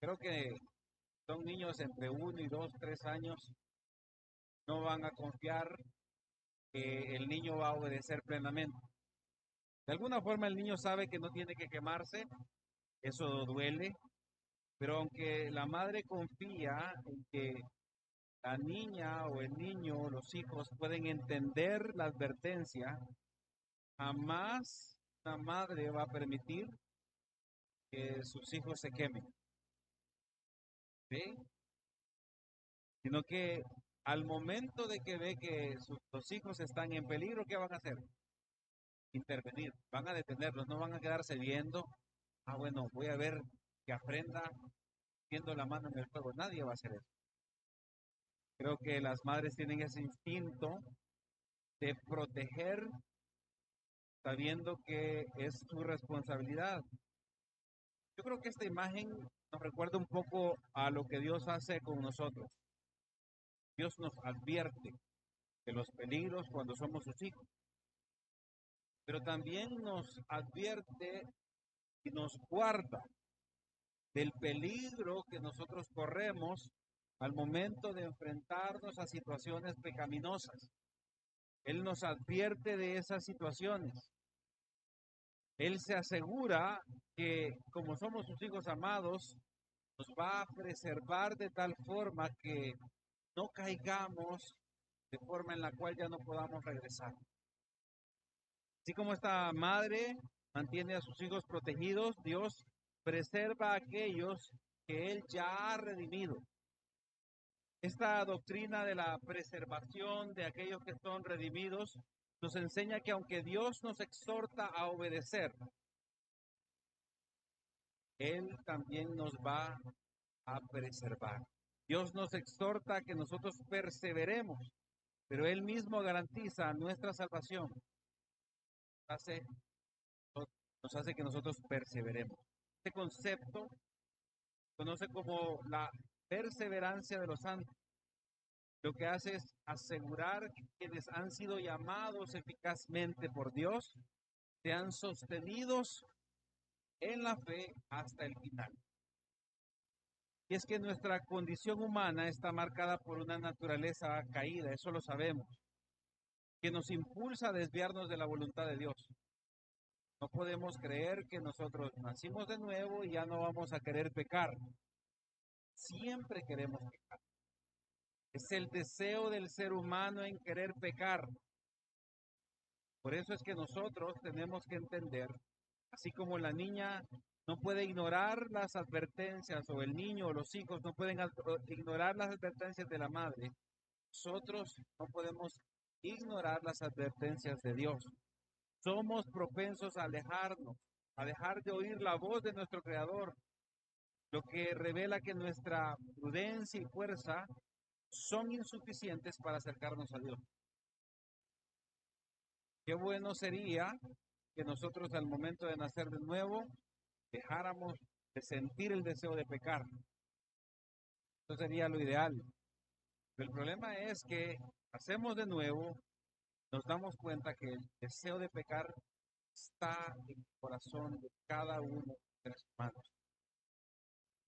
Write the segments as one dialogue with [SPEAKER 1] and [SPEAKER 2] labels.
[SPEAKER 1] Creo que son niños entre 1 y 2, 3 años, no van a confiar que el niño va a obedecer plenamente. De alguna forma el niño sabe que no tiene que quemarse, eso duele, pero aunque la madre confía en que la niña o el niño, los hijos pueden entender la advertencia, jamás la madre va a permitir que sus hijos se quemen, ¿sí? Sino que al momento de que ve que los hijos están en peligro, ¿qué van a hacer? Intervenir, van a detenerlos, no van a quedarse viendo, bueno, voy a ver que aprenda viendo la mano en el fuego, nadie va a hacer eso. Creo que las madres tienen ese instinto de proteger sabiendo que es su responsabilidad. Yo creo que esta imagen nos recuerda un poco a lo que Dios hace con nosotros. Dios nos advierte de los peligros cuando somos sus hijos, pero también nos advierte y nos guarda del peligro que nosotros corremos al momento de enfrentarnos a situaciones pecaminosas. Él nos advierte de esas situaciones. Él se asegura que como somos sus hijos amados, nos va a preservar de tal forma que no caigamos de forma en la cual ya no podamos regresar. Así como esta madre mantiene a sus hijos protegidos, Dios preserva a aquellos que Él ya ha redimido. Esta doctrina de la preservación de aquellos que son redimidos nos enseña que aunque Dios nos exhorta a obedecer, Él también nos va a preservar. Dios nos exhorta a que nosotros perseveremos, pero Él mismo garantiza nuestra salvación. Hace, nos hace que nosotros perseveremos. Este concepto se conoce como la perseverancia de los santos. Lo que hace es asegurar que quienes han sido llamados eficazmente por Dios sean sostenidos en la fe hasta el final. Y es que nuestra condición humana está marcada por una naturaleza caída, eso lo sabemos, que nos impulsa a desviarnos de la voluntad de Dios. No podemos creer que nosotros nacimos de nuevo y ya no vamos a querer pecar. Siempre queremos pecar. Es el deseo del ser humano en querer pecar. Por eso es que nosotros tenemos que entender, así como la niña no puede ignorar las advertencias, o el niño o los hijos no pueden ignorar las advertencias de la madre, nosotros no podemos ignorar las advertencias de Dios. Somos propensos a alejarnos, a dejar de oír la voz de nuestro Creador, lo que revela que nuestra prudencia y fuerza son insuficientes para acercarnos a Dios. Qué bueno sería que nosotros al momento de nacer de nuevo dejáramos de sentir el deseo de pecar. Eso sería lo ideal. Pero el problema es que hacemos de nuevo, nos damos cuenta que el deseo de pecar está en el corazón de cada uno de los humanos.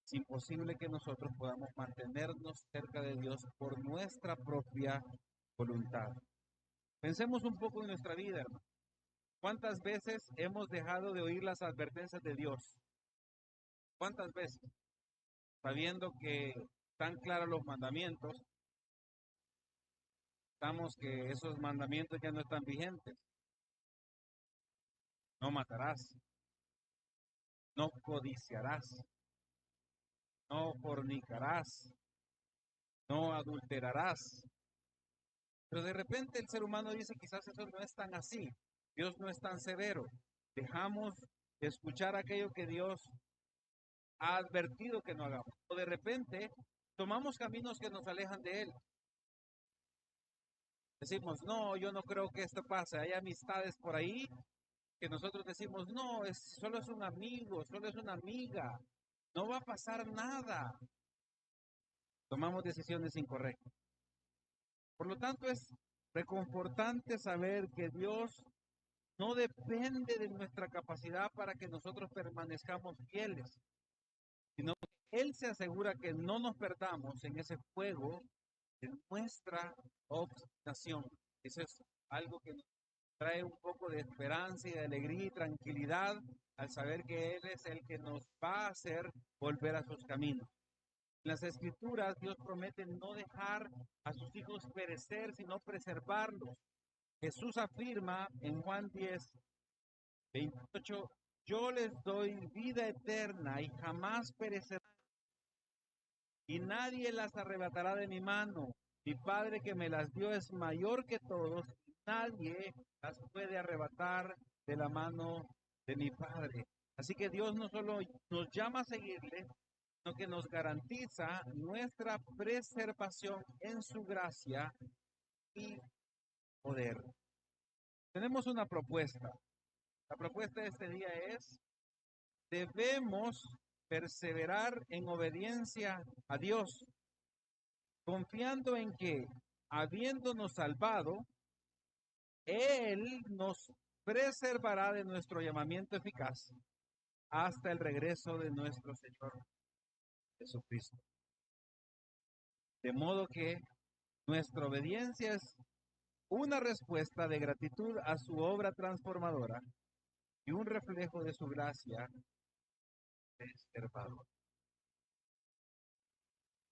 [SPEAKER 1] Es imposible que nosotros podamos mantenernos cerca de Dios por nuestra propia voluntad. Pensemos un poco en nuestra vida, hermano. ¿Cuántas veces hemos dejado de oír las advertencias de Dios? ¿Cuántas veces? Sabiendo que están claros los mandamientos, estamos que esos mandamientos ya no están vigentes. No matarás, no codiciarás, no fornicarás, no adulterarás. Pero de repente el ser humano dice, quizás eso no es tan así. Dios no es tan severo. Dejamos de escuchar aquello que Dios ha advertido que no hagamos. O de repente tomamos caminos que nos alejan de Él. Decimos, no, yo no creo que esto pase. Hay amistades por ahí que nosotros decimos, no, solo es un amigo, solo es una amiga. No va a pasar nada. Tomamos decisiones incorrectas. Por lo tanto, es reconfortante saber que Dios no depende de nuestra capacidad para que nosotros permanezcamos fieles. sino que Él se asegura que no nos perdamos en ese fuego de nuestra obstinación. Eso es algo que nos trae un poco de esperanza y de alegría y tranquilidad al saber que Él es el que nos va a hacer volver a sus caminos. En las Escrituras, Dios promete no dejar a sus hijos perecer, sino preservarlos. Jesús afirma en Juan 10:28, yo les doy vida eterna y jamás perecerán, y nadie las arrebatará de mi mano. Mi Padre que me las dio es mayor que todos, y nadie las puede arrebatar de la mano de mi Padre. Así que Dios no solo nos llama a seguirle, sino que nos garantiza nuestra preservación en su gracia y poder. Tenemos una propuesta. La propuesta de este día es, debemos perseverar en obediencia a Dios, confiando en que, habiéndonos salvado, Él nos preservará de nuestro llamamiento eficaz hasta el regreso de nuestro Señor Jesucristo. De modo que nuestra obediencia es una respuesta de gratitud a su obra transformadora y un reflejo de su gracia preservadora.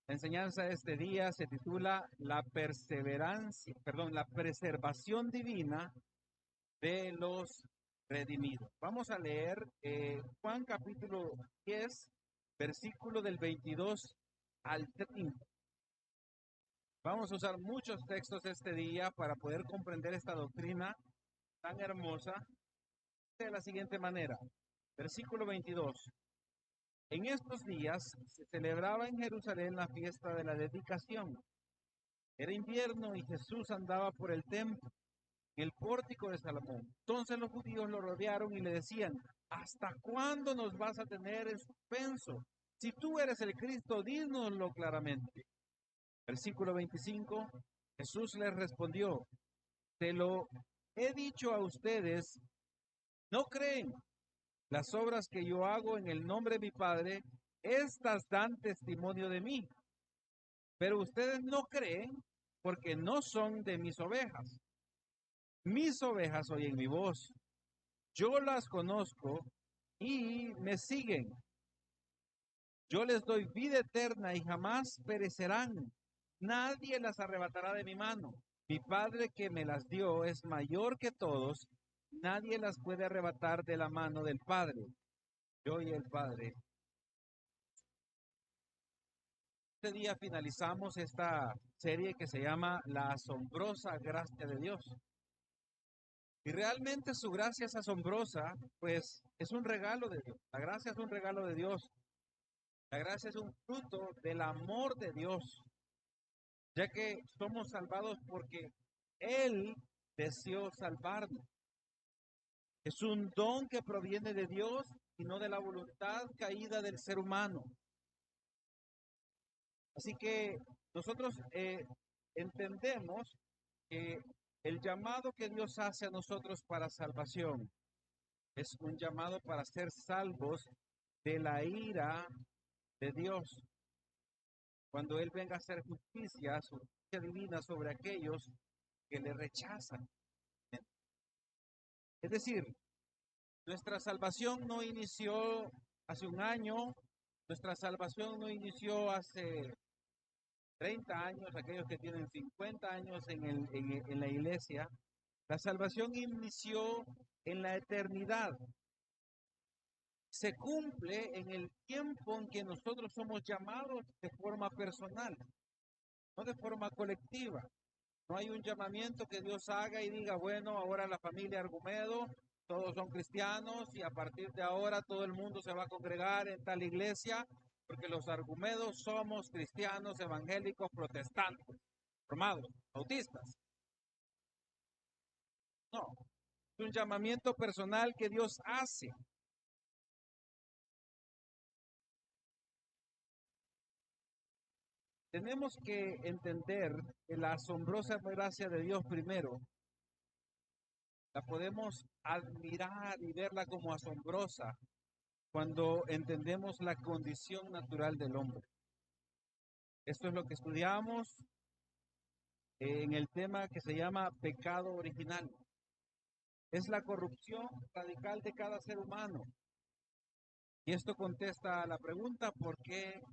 [SPEAKER 1] La enseñanza de este día se titula la preservación divina de los redimidos. Vamos a leer Juan capítulo 10, versículo del 22 al 30. Vamos a usar muchos textos este día para poder comprender esta doctrina tan hermosa de la siguiente manera. Versículo 22. En estos días se celebraba en Jerusalén la fiesta de la dedicación. Era invierno y Jesús andaba por el templo, en el pórtico de Salomón. Entonces los judíos lo rodearon y le decían, ¿hasta cuándo nos vas a tener en suspenso? Si tú eres el Cristo, dínoslo claramente. Versículo 25, Jesús les respondió, te lo he dicho a ustedes, ¿no creen? Las obras que yo hago en el nombre de mi Padre, estas dan testimonio de mí. Pero ustedes no creen porque no son de mis ovejas. Mis ovejas oyen mi voz. Yo las conozco y me siguen. Yo les doy vida eterna y jamás perecerán. Nadie las arrebatará de mi mano. Mi Padre que me las dio es mayor que todos. Nadie las puede arrebatar de la mano del Padre. Yo y el Padre. Este día finalizamos esta serie que se llama La asombrosa gracia de Dios. Y realmente su gracia es asombrosa, pues es un regalo de Dios. La gracia es un regalo de Dios. La gracia es un fruto del amor de Dios, ya que somos salvados porque Él deseó salvarnos. Es un don que proviene de Dios y no de la voluntad caída del ser humano. Así que nosotros entendemos que el llamado que Dios hace a nosotros para salvación es un llamado para ser salvos de la ira de Dios. Cuando Él venga a hacer justicia, su justicia divina sobre aquellos que le rechazan. Es decir, nuestra salvación no inició hace un año, nuestra salvación no inició hace 30 años, aquellos que tienen 50 años en la iglesia. La salvación inició en la eternidad. Se cumple en el tiempo en que nosotros somos llamados de forma personal, no de forma colectiva. No hay un llamamiento que Dios haga y diga, bueno, ahora la familia Argumedo, todos son cristianos y a partir de ahora todo el mundo se va a congregar en tal iglesia, porque los Argumedos somos cristianos, evangélicos, protestantes, formados, bautistas. No, es un llamamiento personal que Dios hace. Tenemos que entender que la asombrosa gracia de Dios primero, la podemos admirar y verla como asombrosa, cuando entendemos la condición natural del hombre. Esto es lo que estudiamos en el tema que se llama pecado original. Es la corrupción radical de cada ser humano. Y esto contesta a la pregunta, ¿por qué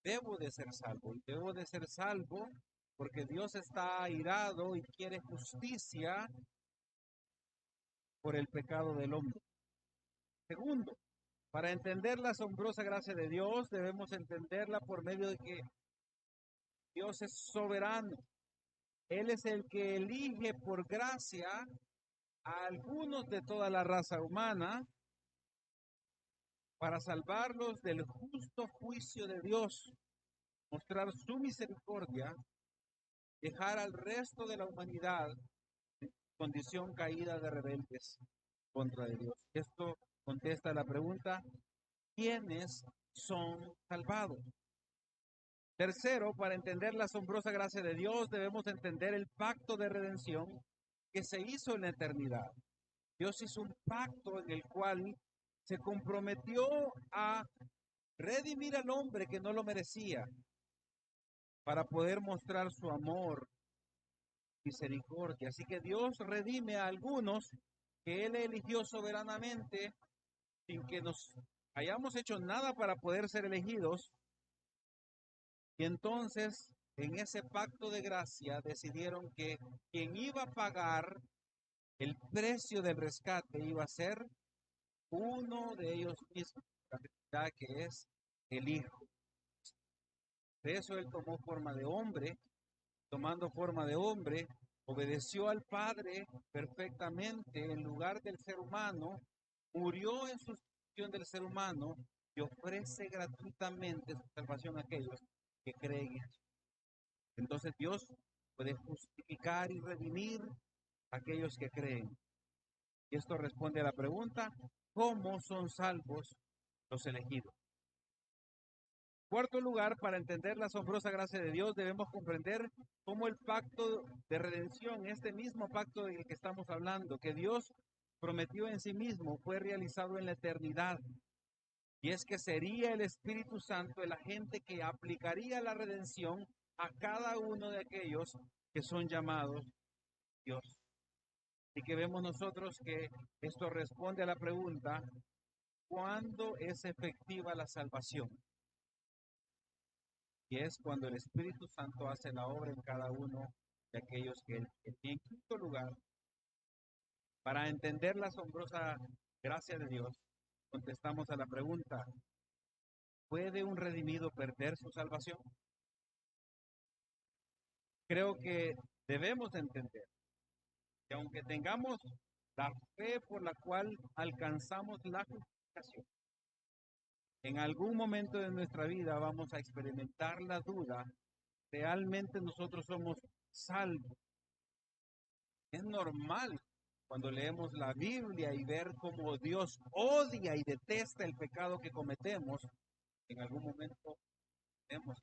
[SPEAKER 1] debo de ser salvo? Y debo de ser salvo porque Dios está airado y quiere justicia por el pecado del hombre. Segundo, para entender la asombrosa gracia de Dios, debemos entenderla por medio de que Dios es soberano. Él es el que elige por gracia a algunos de toda la raza humana para salvarlos del justo juicio de Dios, mostrar su misericordia, dejar al resto de la humanidad en condición caída de rebeldes contra Dios. Esto contesta la pregunta, ¿quiénes son salvados? Tercero, para entender la asombrosa gracia de Dios, debemos entender el pacto de redención que se hizo en la eternidad. Dios hizo un pacto en el cual se comprometió a redimir al hombre que no lo merecía para poder mostrar su amor, misericordia. Así que Dios redime a algunos que Él eligió soberanamente sin que nos hayamos hecho nada para poder ser elegidos. Y entonces, en ese pacto de gracia, decidieron que quien iba a pagar el precio del rescate iba a ser uno de ellos mismos, la realidad que es el Hijo. De eso Él tomó forma de hombre, tomando forma de hombre, obedeció al Padre perfectamente en lugar del ser humano, murió en sustitución del ser humano y ofrece gratuitamente su salvación a aquellos que creen en Él. Entonces Dios puede justificar y redimir a aquellos que creen. Y esto responde a la pregunta, ¿cómo son salvos los elegidos? Cuarto lugar, para entender la asombrosa gracia de Dios, debemos comprender cómo el pacto de redención, este mismo pacto del que estamos hablando, que Dios prometió en sí mismo, fue realizado en la eternidad. Y es que sería el Espíritu Santo el agente que aplicaría la redención a cada uno de aquellos que son llamados Dios. Y que vemos nosotros que esto responde a la pregunta, ¿cuándo es efectiva la salvación? Y es cuando el Espíritu Santo hace la obra en cada uno de aquellos que en quinto lugar, para entender la asombrosa gracia de Dios, contestamos a la pregunta, ¿puede un redimido perder su salvación? Creo que debemos entender que aunque tengamos la fe por la cual alcanzamos la justificación, en algún momento de nuestra vida vamos a experimentar la duda, ¿realmente nosotros somos salvos? Es normal cuando leemos la Biblia y ver cómo Dios odia y detesta el pecado que cometemos, en algún momento tenemos.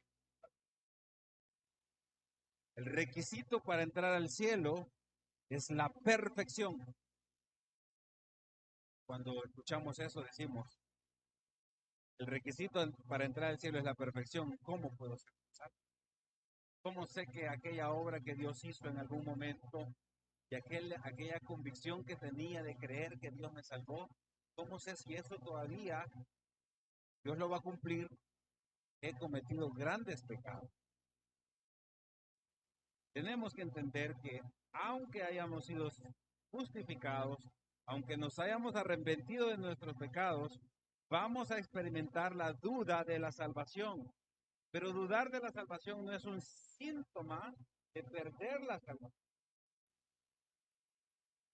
[SPEAKER 1] El requisito para entrar al cielo es la perfección. Cuando escuchamos eso decimos, el requisito para entrar al cielo es la perfección. ¿Cómo puedo ser salvo? ¿Cómo sé que aquella obra que Dios hizo en algún momento y aquella convicción que tenía de creer que Dios me salvó, cómo sé si eso todavía Dios lo va a cumplir? He cometido grandes pecados. Tenemos que entender que aunque hayamos sido justificados, aunque nos hayamos arrepentido de nuestros pecados, vamos a experimentar la duda de la salvación. Pero dudar de la salvación no es un síntoma de perder la salvación.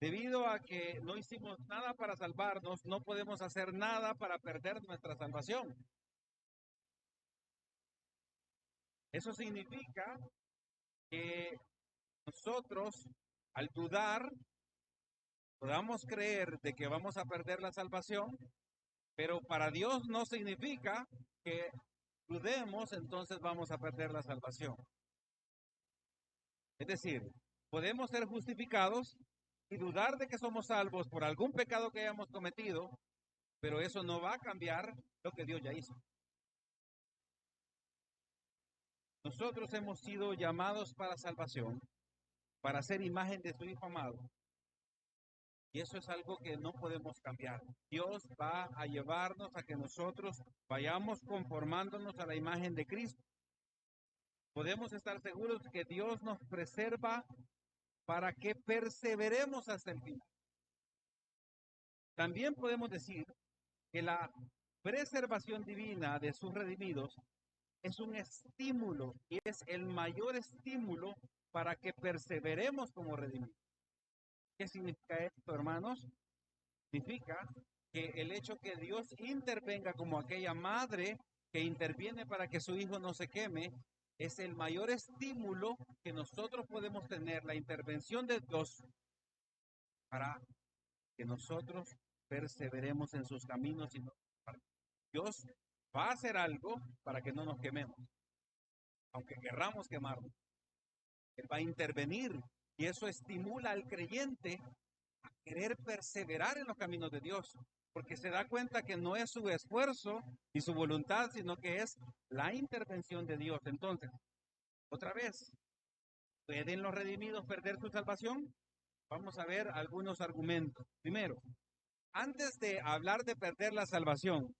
[SPEAKER 1] Debido a que no hicimos nada para salvarnos, no podemos hacer nada para perder nuestra salvación. Eso significa que nosotros, al dudar, podamos creer de que vamos a perder la salvación, pero para Dios no significa que dudemos, entonces vamos a perder la salvación. Es decir, podemos ser justificados y dudar de que somos salvos por algún pecado que hayamos cometido, pero eso no va a cambiar lo que Dios ya hizo. Nosotros hemos sido llamados para salvación, para ser imagen de su Hijo amado. Y eso es algo que no podemos cambiar. Dios va a llevarnos a que nosotros vayamos conformándonos a la imagen de Cristo. Podemos estar seguros que Dios nos preserva para que perseveremos hasta el final. También podemos decir que la preservación divina de sus redimidos es un estímulo y es el mayor estímulo para que perseveremos como redimidos. ¿Qué significa esto, hermanos? Significa que el hecho que Dios intervenga como aquella madre que interviene para que su hijo no se queme, es el mayor estímulo que nosotros podemos tener, la intervención de Dios para que nosotros perseveremos en sus caminos. Y no, Dios va a hacer algo para que no nos quememos, aunque querramos quemarnos. Él va a intervenir y eso estimula al creyente a querer perseverar en los caminos de Dios, porque se da cuenta que no es su esfuerzo y su voluntad, sino que es la intervención de Dios. Entonces, otra vez, ¿pueden los redimidos perder su salvación? Vamos a ver algunos argumentos. Primero, antes de hablar de perder la salvación,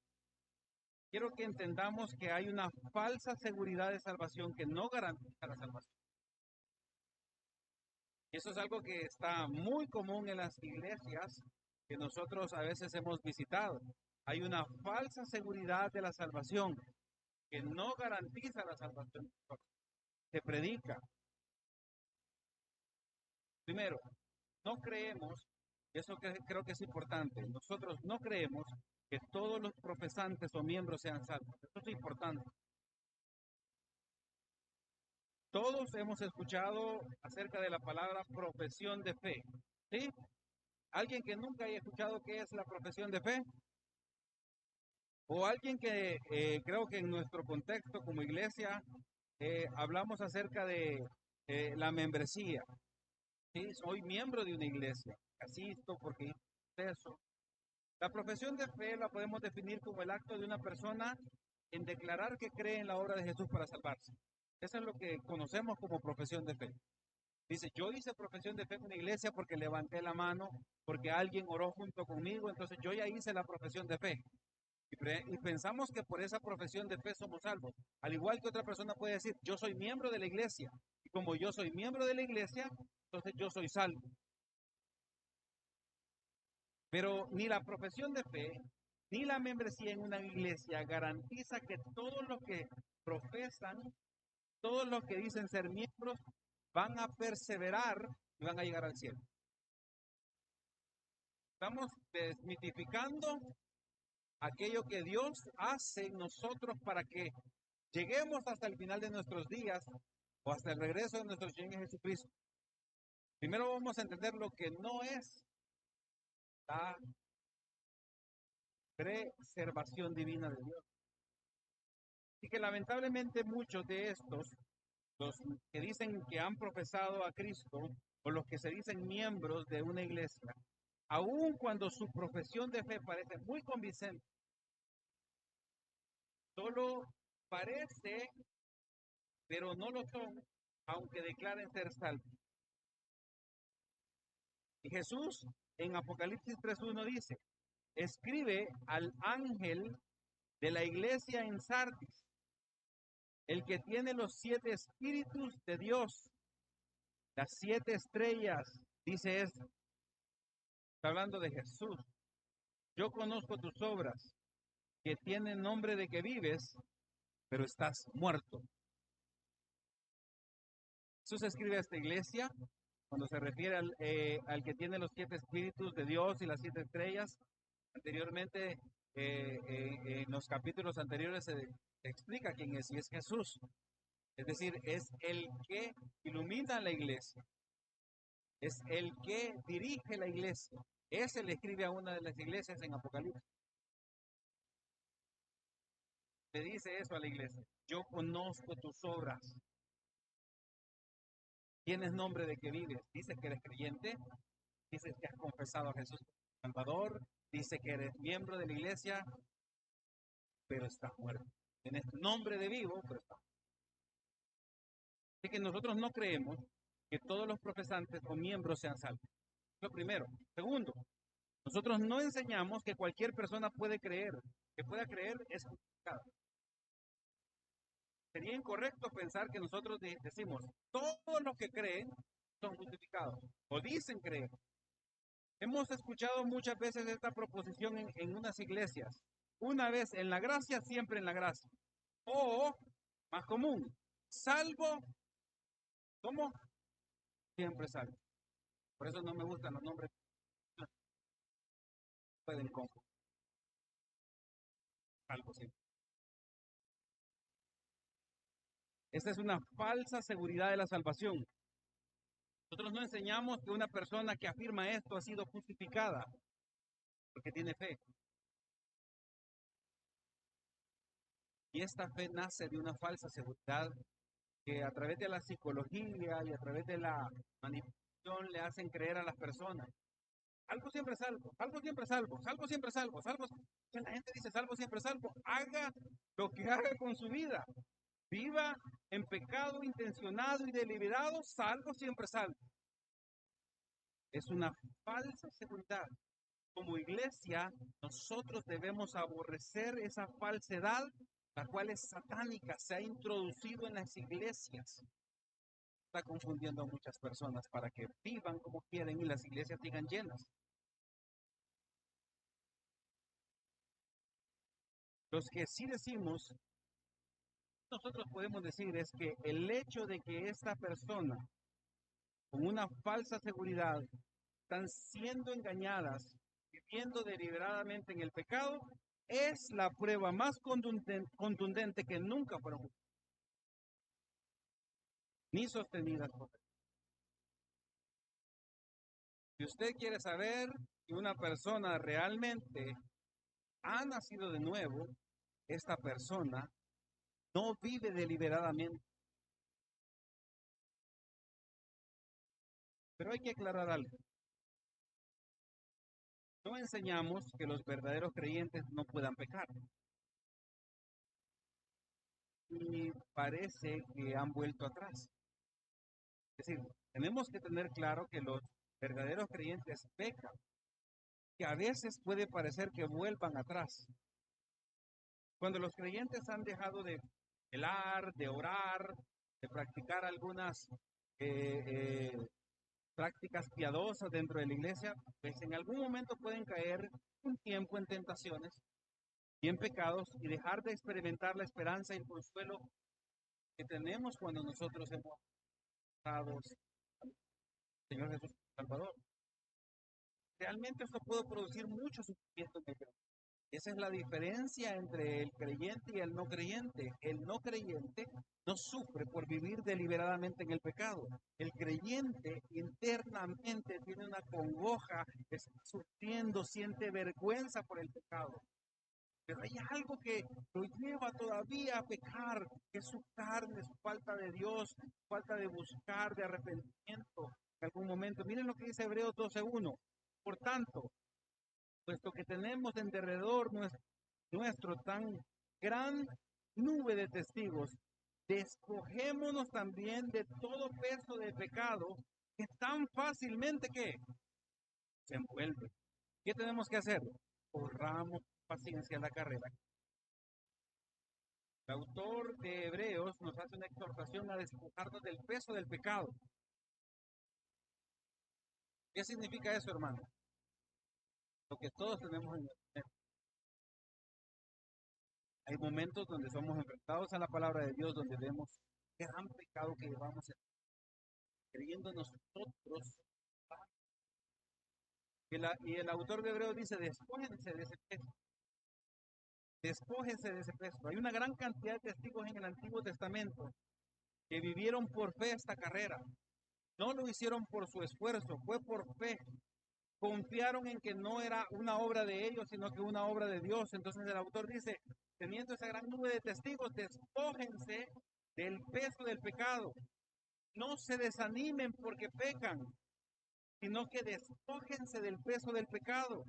[SPEAKER 1] quiero que entendamos que hay una falsa seguridad de salvación que no garantiza la salvación. Eso es algo que está muy común en las iglesias que nosotros a veces hemos visitado. Hay una falsa seguridad de la salvación que no garantiza la salvación. Se predica. Primero, no creemos, y eso creo que es importante, nosotros no creemos que todos los profesantes o miembros sean salvos. Eso es importante. Todos hemos escuchado acerca de la palabra profesión de fe, ¿sí? ¿Alguien que nunca haya escuchado qué es la profesión de fe? O alguien que creo que en nuestro contexto como iglesia hablamos acerca de la membresía. ¿Sí? Soy miembro de una iglesia, asisto porque eso. La profesión de fe la podemos definir como el acto de una persona en declarar que cree en la obra de Jesús para salvarse. Eso es lo que conocemos como profesión de fe. Dice, yo hice profesión de fe en una iglesia porque levanté la mano, porque alguien oró junto conmigo, entonces yo ya hice la profesión de fe. Y pensamos que por esa profesión de fe somos salvos. Al igual que otra persona puede decir, yo soy miembro de la iglesia. Y como yo soy miembro de la iglesia, entonces yo soy salvo. Pero ni la profesión de fe, ni la membresía en una iglesia garantiza que todos los que profesan, todos los que dicen ser miembros, van a perseverar y van a llegar al cielo. Estamos desmitificando aquello que Dios hace en nosotros para que lleguemos hasta el final de nuestros días o hasta el regreso de nuestro Señor Jesucristo. Primero vamos a entender lo que no es la preservación divina de Dios. Y que lamentablemente muchos de estos, los que dicen que han profesado a Cristo o los que se dicen miembros de una iglesia, aun cuando su profesión de fe parece muy convincente, solo parece, pero no lo son, aunque declaren ser salvos. Y Jesús en Apocalipsis 3:1 dice, escribe al ángel de la iglesia en Sardis, el que tiene los 7 espíritus de Dios, las 7 estrellas, dice esto. Está hablando de Jesús. Yo conozco tus obras, que tienen nombre de que vives, pero estás muerto. Jesús escribe a esta iglesia cuando se refiere al que tiene los 7 espíritus de Dios y las 7 estrellas. Anteriormente, en los capítulos anteriores se explica quién es, y es Jesús. Es decir, es el que ilumina la iglesia, es el que dirige la iglesia. Ese le escribe a una de las iglesias en Apocalipsis. Le dice eso a la iglesia. Yo conozco tus obras. Tienes nombre de que vives. Dices que eres creyente. Dices que has confesado a Jesús como Salvador. Dice que eres miembro de la iglesia, pero estás muerto. Tienes nombre de vivo, pero estás muerto. Así que nosotros no creemos que todos los profesantes o miembros sean salvos. Lo primero. Segundo, nosotros no enseñamos que cualquier persona puede creer. Que pueda creer es justificado. Sería incorrecto pensar que nosotros decimos, todos los que creen son justificados o dicen creer. Hemos escuchado muchas veces esta proposición en unas iglesias. Una vez en la gracia, siempre en la gracia. O, más común, salvo, ¿cómo? Siempre salvo. Por eso no me gustan los nombres. Pueden confundir. Salvo siempre. Esta es una falsa seguridad de la salvación. Nosotros no enseñamos que una persona que afirma esto ha sido justificada porque tiene fe. Y esta fe nace de una falsa seguridad que a través de la psicología y a través de la manipulación le hacen creer a las personas. Salvo siempre salvo, salvo siempre salvo, salvo siempre salvo, salvo. La gente dice salvo siempre salvo. Haga lo que haga con su vida. Viva en pecado intencionado y deliberado, salvo siempre salvo. Es una falsa seguridad. Como iglesia, nosotros debemos aborrecer esa falsedad, la cual es satánica, se ha introducido en las iglesias. Está confundiendo a muchas personas para que vivan como quieren y las iglesias sigan llenas. Los que sí decimos, nosotros podemos decir es que el hecho de que esta persona con una falsa seguridad están siendo engañadas, viviendo deliberadamente en el pecado, es la prueba más contundente que nunca fueron ni sostenidas por Dios. Si usted quiere saber que una persona realmente ha nacido de nuevo, esta persona no vive deliberadamente. Pero hay que aclarar algo. No enseñamos que los verdaderos creyentes no puedan pecar. Y parece que han vuelto atrás. Es decir, tenemos que tener claro que los verdaderos creyentes pecan, que a veces puede parecer que vuelvan atrás. Cuando los creyentes han dejado de velar, de orar, de practicar algunas prácticas piadosas dentro de la iglesia, pues en algún momento pueden caer un tiempo en tentaciones y en pecados y dejar de experimentar la esperanza y el consuelo que tenemos cuando nosotros hemos dado al Señor Jesús Salvador. Realmente esto puede producir mucho sufrimiento en el creyente. Esa es la diferencia entre el creyente y el no creyente. El no creyente no sufre por vivir deliberadamente en el pecado. El creyente internamente tiene una congoja, está sufriendo, siente vergüenza por el pecado. Pero hay algo que lo lleva todavía a pecar, que es su carne, su falta de Dios, su falta de buscar, de arrepentimiento en algún momento. Miren lo que dice Hebreos 12:1. Por tanto, puesto que tenemos en derredor nuestro tan gran nube de testigos, despojémonos también de todo peso de pecado que tan fácilmente que se envuelve. ¿Qué tenemos que hacer? Corramos paciencia la carrera. El autor de Hebreos nos hace una exhortación a despojarnos del peso del pecado. ¿Qué significa eso, hermano? Lo que todos tenemos en el. Hay momentos donde somos enfrentados a la palabra de Dios, donde vemos qué gran pecado que llevamos creyendo nosotros. Y el autor de Hebreos dice, despójense de ese peso. Despójense de ese peso. Hay una gran cantidad de testigos en el Antiguo Testamento que vivieron por fe esta carrera. No lo hicieron por su esfuerzo, fue por fe. Confiaron en que no era una obra de ellos, sino que una obra de Dios. Entonces el autor dice, teniendo esa gran nube de testigos, despójense del peso del pecado. No se desanimen porque pecan, sino que despójense del peso del pecado.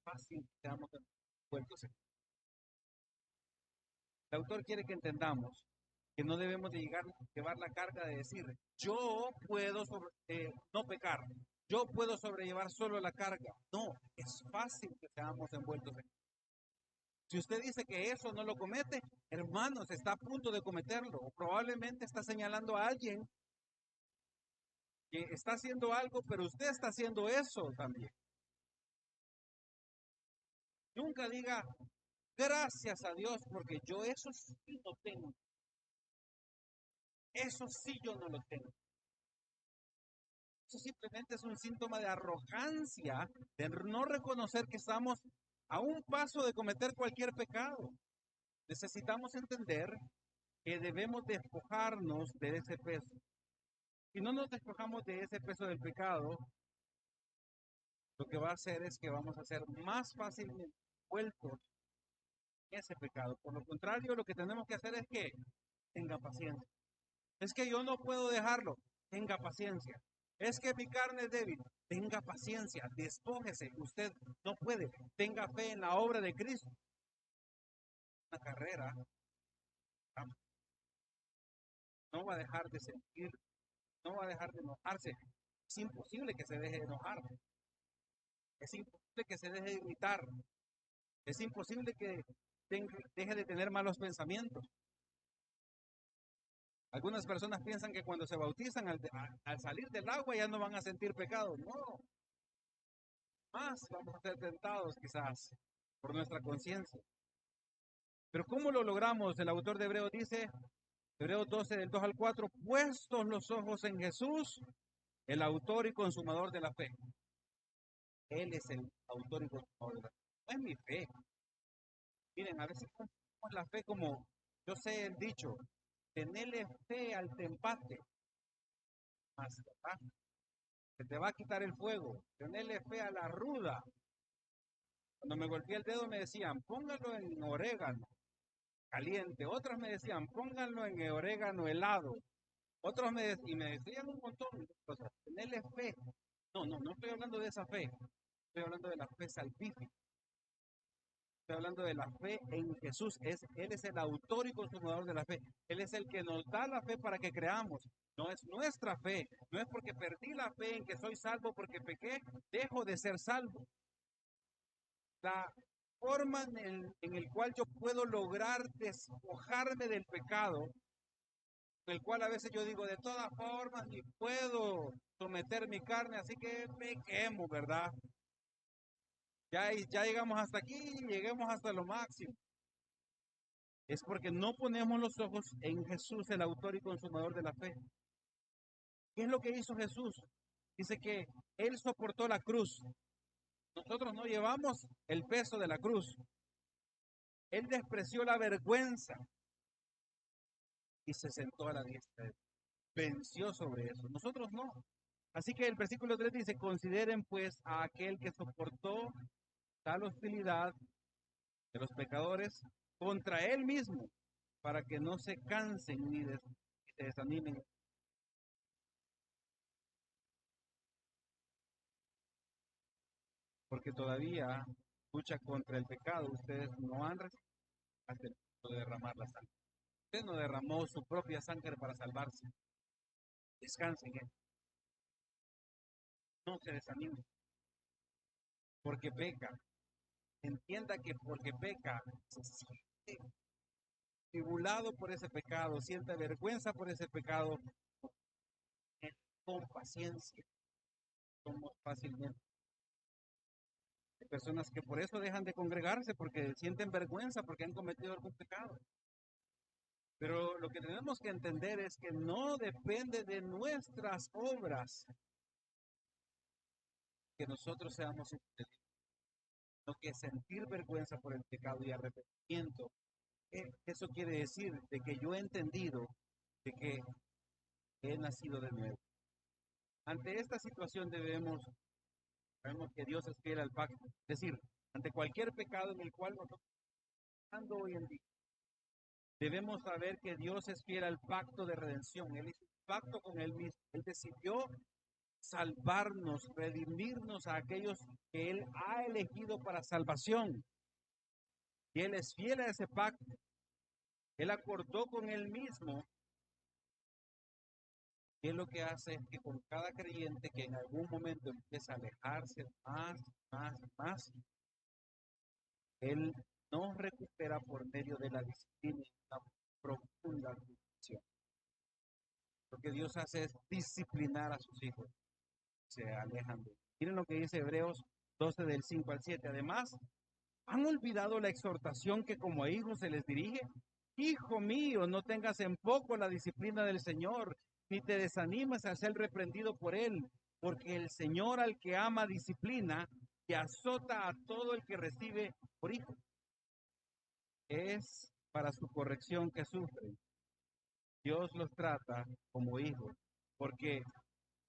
[SPEAKER 1] fácil que seamos envueltos. El autor quiere que entendamos que no debemos de llevar la carga de decir, yo puedo no pecar, yo puedo sobrellevar solo la carga. No, es fácil que seamos envueltos. Si usted dice que eso no lo comete, hermanos, está a punto de cometerlo. O probablemente está señalando a alguien que está haciendo algo, pero usted está haciendo eso también. Nunca diga, gracias a Dios, porque yo eso sí lo tengo. Eso sí yo no lo tengo. Eso simplemente es un síntoma de arrogancia, de no reconocer que estamos a un paso de cometer cualquier pecado. Necesitamos entender que debemos despojarnos de ese peso. Si no nos despojamos de ese peso del pecado, lo que va a hacer es que vamos a ser más fácilmente vueltos en ese pecado. Por lo contrario, lo que tenemos que hacer es que tenga paciencia. Es que yo no puedo dejarlo, tenga paciencia. Es que mi carne es débil, tenga paciencia, despójese. Usted no puede, tenga fe en la obra de Cristo. Una carrera no va a dejar de sentir, no va a dejar de enojarse. Es imposible que se deje de enojar. Es imposible que se deje de irritar. Es imposible que deje de tener malos pensamientos. Algunas personas piensan que cuando se bautizan, al salir del agua ya no van a sentir pecado. No, más vamos a ser tentados quizás por nuestra conciencia. Pero ¿cómo lo logramos? El autor de Hebreos dice, Hebreos 12, del 2 al 4, puestos los ojos en Jesús, el autor y consumador de la fe. Él es el autor y consumador de la fe. No es mi fe. Miren, a veces confundimos la fe como, yo sé el dicho, tenerle fe al tempate, más, ¿verdad? Se te va a quitar el fuego. Tenerle fe a la ruda. Cuando me golpeé el dedo me decían, póngalo en orégano caliente. Otros me decían, pónganlo en orégano helado. Otros me decían un montón de cosas. Tenerle fe. No estoy hablando de esa fe. Estoy hablando de la fe salvífica. Estoy hablando de la fe en Jesús. Él es el autor y consumador de la fe. Él es el que nos da la fe para que creamos. No es nuestra fe. No es porque perdí la fe en que soy salvo porque pequé, dejo de ser salvo. La forma en el cual yo puedo lograr despojarme del pecado, en el cual a veces yo digo, de todas formas, ni puedo someter mi carne, así que pequemos, ¿verdad? Ya llegamos hasta aquí, lleguemos hasta lo máximo. Es porque no ponemos los ojos en Jesús, el autor y consumador de la fe. ¿Qué es lo que hizo Jesús? Dice que Él soportó la cruz. Nosotros no llevamos el peso de la cruz. Él despreció la vergüenza y se sentó a la diestra. Venció sobre eso. Nosotros no. Así que el versículo 3 dice, consideren pues a aquel que soportó tal hostilidad de los pecadores contra él mismo, para que no se cansen ni se desanimen. Porque todavía lucha contra el pecado. Ustedes no han recibido hasta el punto de derramar la sangre. Usted no derramó su propia sangre para salvarse. Descansen. No se desanimen. Porque peca. Entienda que porque peca, se siente tribulado por ese pecado, siente vergüenza por ese pecado, con paciencia. Somos fácilmente. Hay personas que por eso dejan de congregarse, porque sienten vergüenza, porque han cometido algún pecado. Pero lo que tenemos que entender es que no depende de nuestras obras que nosotros seamos inteligentes, sino que sentir vergüenza por el pecado y arrepentimiento. Eso quiere decir de que yo he entendido de que he nacido de nuevo. Ante esta situación sabemos que Dios es fiel al pacto. Es decir, ante cualquier pecado en el cual nosotros estamos hoy en día, debemos saber que Dios es fiel al pacto de redención. Él hizo un pacto con Él mismo. Él decidió salvarnos, redimirnos a aquellos que Él ha elegido para salvación. Y Él es fiel a ese pacto. Él acordó con Él mismo. Y Él lo que hace es que con cada creyente que en algún momento empieza a alejarse más, Él nos recupera por medio de la disciplina y una profunda convicción. Lo que Dios hace es disciplinar a sus hijos. Se alejan de él. Miren lo que dice Hebreos 12 del 5 al 7. Además, ¿han olvidado la exhortación que como a hijos se les dirige? Hijo mío, no tengas en poco la disciplina del Señor, ni te desanimes al ser reprendido por Él, porque el Señor al que ama disciplina y azota a todo el que recibe por hijo. Es para su corrección que sufren. Dios los trata como hijos, porque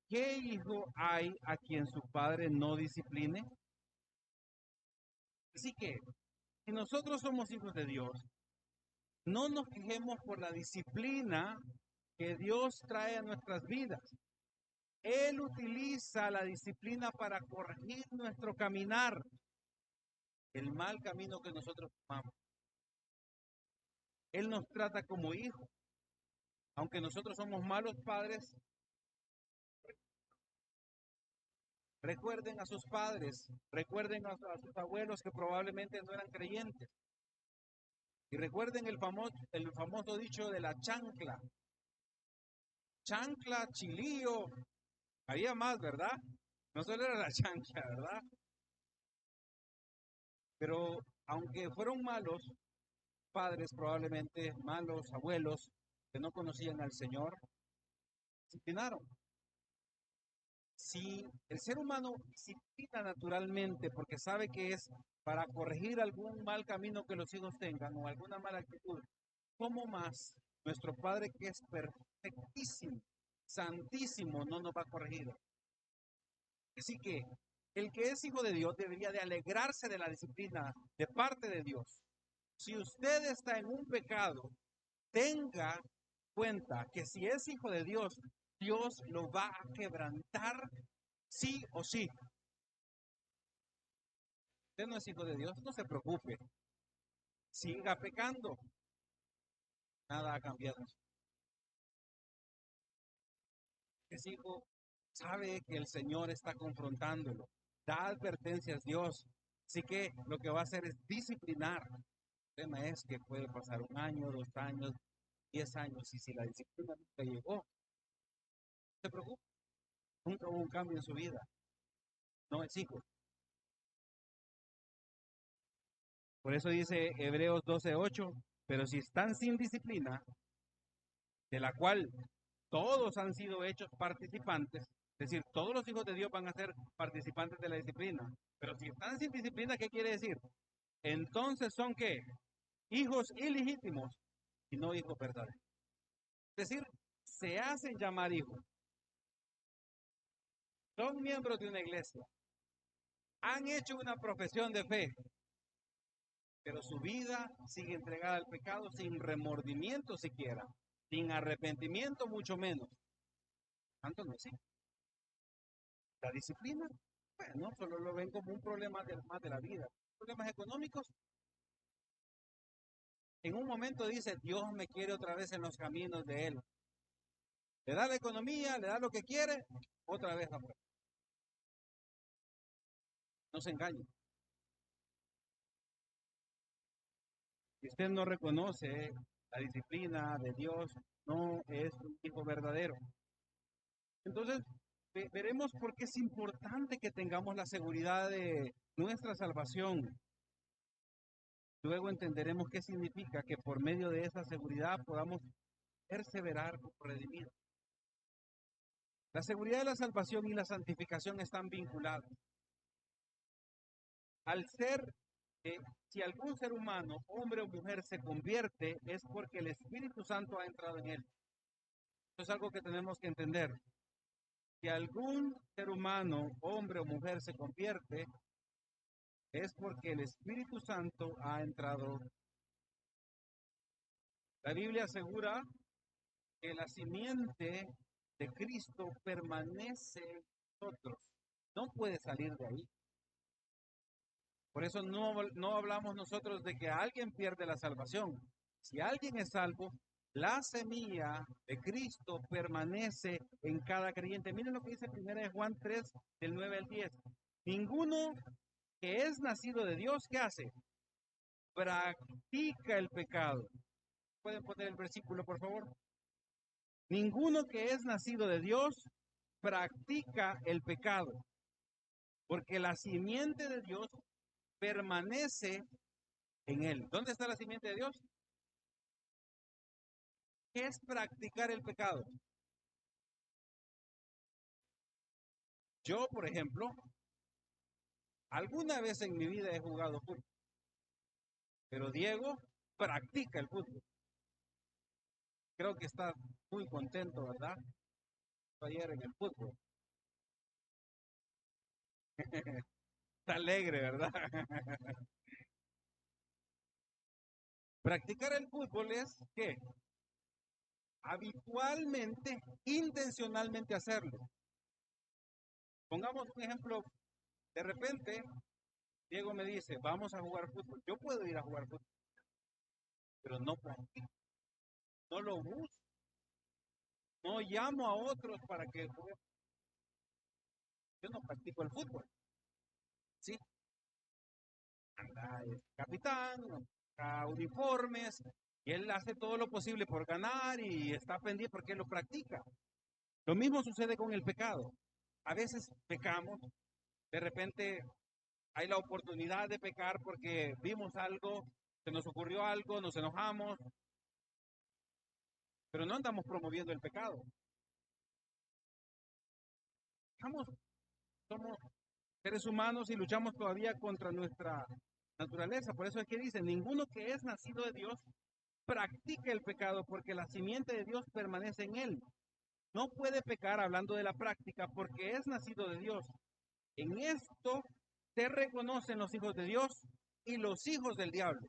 [SPEAKER 1] ¿qué hijo hay a quien su padre no discipline? Así que, si nosotros somos hijos de Dios, no nos quejemos por la disciplina que Dios trae a nuestras vidas. Él utiliza la disciplina para corregir nuestro caminar, el mal camino que nosotros tomamos. Él nos trata como hijos. Aunque nosotros somos malos padres, recuerden a sus padres, recuerden a sus abuelos que probablemente no eran creyentes. Y recuerden el famoso dicho de la chancla. Chancla, chilío, había más, ¿verdad? No solo era la chancla, ¿verdad? Pero aunque fueron malos padres, probablemente malos abuelos que no conocían al Señor, disciplinaron. Si el ser humano disciplina naturalmente porque sabe que es para corregir algún mal camino que los hijos tengan o alguna mala actitud, ¿cómo más nuestro Padre que es perfectísimo, santísimo, no nos va a corregir? Así que el que es hijo de Dios debería de alegrarse de la disciplina de parte de Dios. Si usted está en un pecado, tenga cuenta que si es hijo de Dios, Dios lo va a quebrantar sí o sí. Usted no es hijo de Dios, no se preocupe. Siga pecando. Nada ha cambiado. Es hijo, sabe que el Señor está confrontándolo. Da advertencias Dios. Así que lo que va a hacer es disciplinar. El tema es que puede pasar 1 año, 2 años, 10 años. Y si la disciplina nunca llegó, no se preocupe. Nunca hubo un cambio en su vida. No es hijo. Por eso dice Hebreos 12:8, pero si están sin disciplina, de la cual todos han sido hechos participantes, es decir, todos los hijos de Dios van a ser participantes de la disciplina, pero si están sin disciplina, ¿qué quiere decir? Entonces son ¿qué? Hijos ilegítimos y no hijos verdaderos. Es decir, se hacen llamar hijos, son miembros de una iglesia, han hecho una profesión de fe, pero su vida sigue entregada al pecado sin remordimiento siquiera, sin arrepentimiento mucho menos. ¿Tanto no es así? La disciplina, bueno, solo lo ven como un problema más de la vida. Problemas económicos, en un momento dice, Dios me quiere otra vez en los caminos de Él. Le da la economía, le da lo que quiere, otra vez afuera. No se engañe. Si usted no reconoce la disciplina de Dios, no es un hijo verdadero. Entonces, veremos por qué es importante que tengamos la seguridad de nuestra salvación. Luego entenderemos qué significa que por medio de esa seguridad podamos perseverar como redimidos. La seguridad de la salvación y la santificación están vinculadas. Al ser, si algún ser humano, hombre o mujer, se convierte, es porque el Espíritu Santo ha entrado en él. Eso es algo que tenemos que entender. Si algún ser humano, hombre o mujer, se convierte, es porque el Espíritu Santo ha entrado. La Biblia asegura que la simiente de Cristo permanece nosotros. No puede salir de ahí. Por eso no hablamos nosotros de que alguien pierde la salvación. Si alguien es salvo, la semilla de Cristo permanece en cada creyente. Miren lo que dice 1 Juan 3, del 9 al 10. Ninguno que es nacido de Dios, ¿qué hace? Practica el pecado. ¿Pueden poner el versículo, por favor? Ninguno que es nacido de Dios practica el pecado, porque la simiente de Dios permanece en él. ¿Dónde está la simiente de Dios? ¿Qué es practicar el pecado? Yo, por ejemplo, alguna vez en mi vida he jugado fútbol, pero Diego practica el fútbol. Creo que está muy contento, ¿verdad? Ayer en el fútbol. Está alegre, ¿verdad? Practicar el fútbol es ¿qué? Habitualmente, intencionalmente hacerlo. Pongamos un ejemplo, de repente Diego me dice, vamos a jugar fútbol. Yo puedo ir a jugar fútbol, pero no practico, no lo busco, no llamo a otros para que jueguen. Yo no practico el fútbol, ¿sí? Anda, es capitán, a uniformes, y él hace todo lo posible por ganar y está pendiente porque él lo practica. Lo mismo sucede con el pecado. A veces pecamos, de repente hay la oportunidad de pecar porque vimos algo, se nos ocurrió algo, nos enojamos, pero no andamos promoviendo el pecado. Somos seres humanos y luchamos todavía contra nuestra naturaleza. Por eso es que dice, ninguno que es nacido de Dios practica el pecado porque la simiente de Dios permanece en él. No puede pecar hablando de la práctica porque es nacido de Dios. En esto se reconocen los hijos de Dios y los hijos del diablo.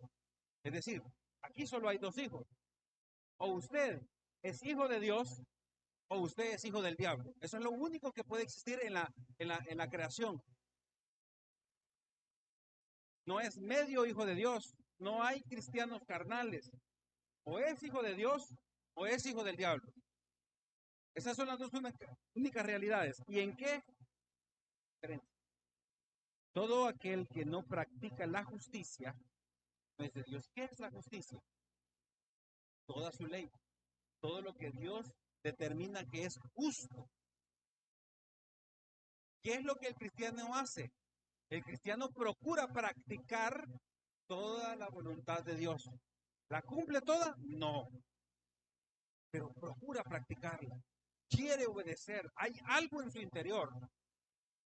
[SPEAKER 1] Es decir, aquí solo hay dos hijos. O usted es hijo de Dios o usted es hijo del diablo. Eso es lo único que puede existir en la creación. No es medio hijo de Dios. No hay cristianos carnales. O es hijo de Dios o es hijo del diablo. Esas son las dos únicas realidades. ¿Y en qué? Todo aquel que no practica la justicia no es de Dios. ¿Qué es la justicia? Toda su ley. Todo lo que Dios determina que es justo. ¿Qué es lo que el cristiano hace? El cristiano procura practicar toda la voluntad de Dios. ¿La cumple toda? No. Pero procura practicarla. Quiere obedecer. Hay algo en su interior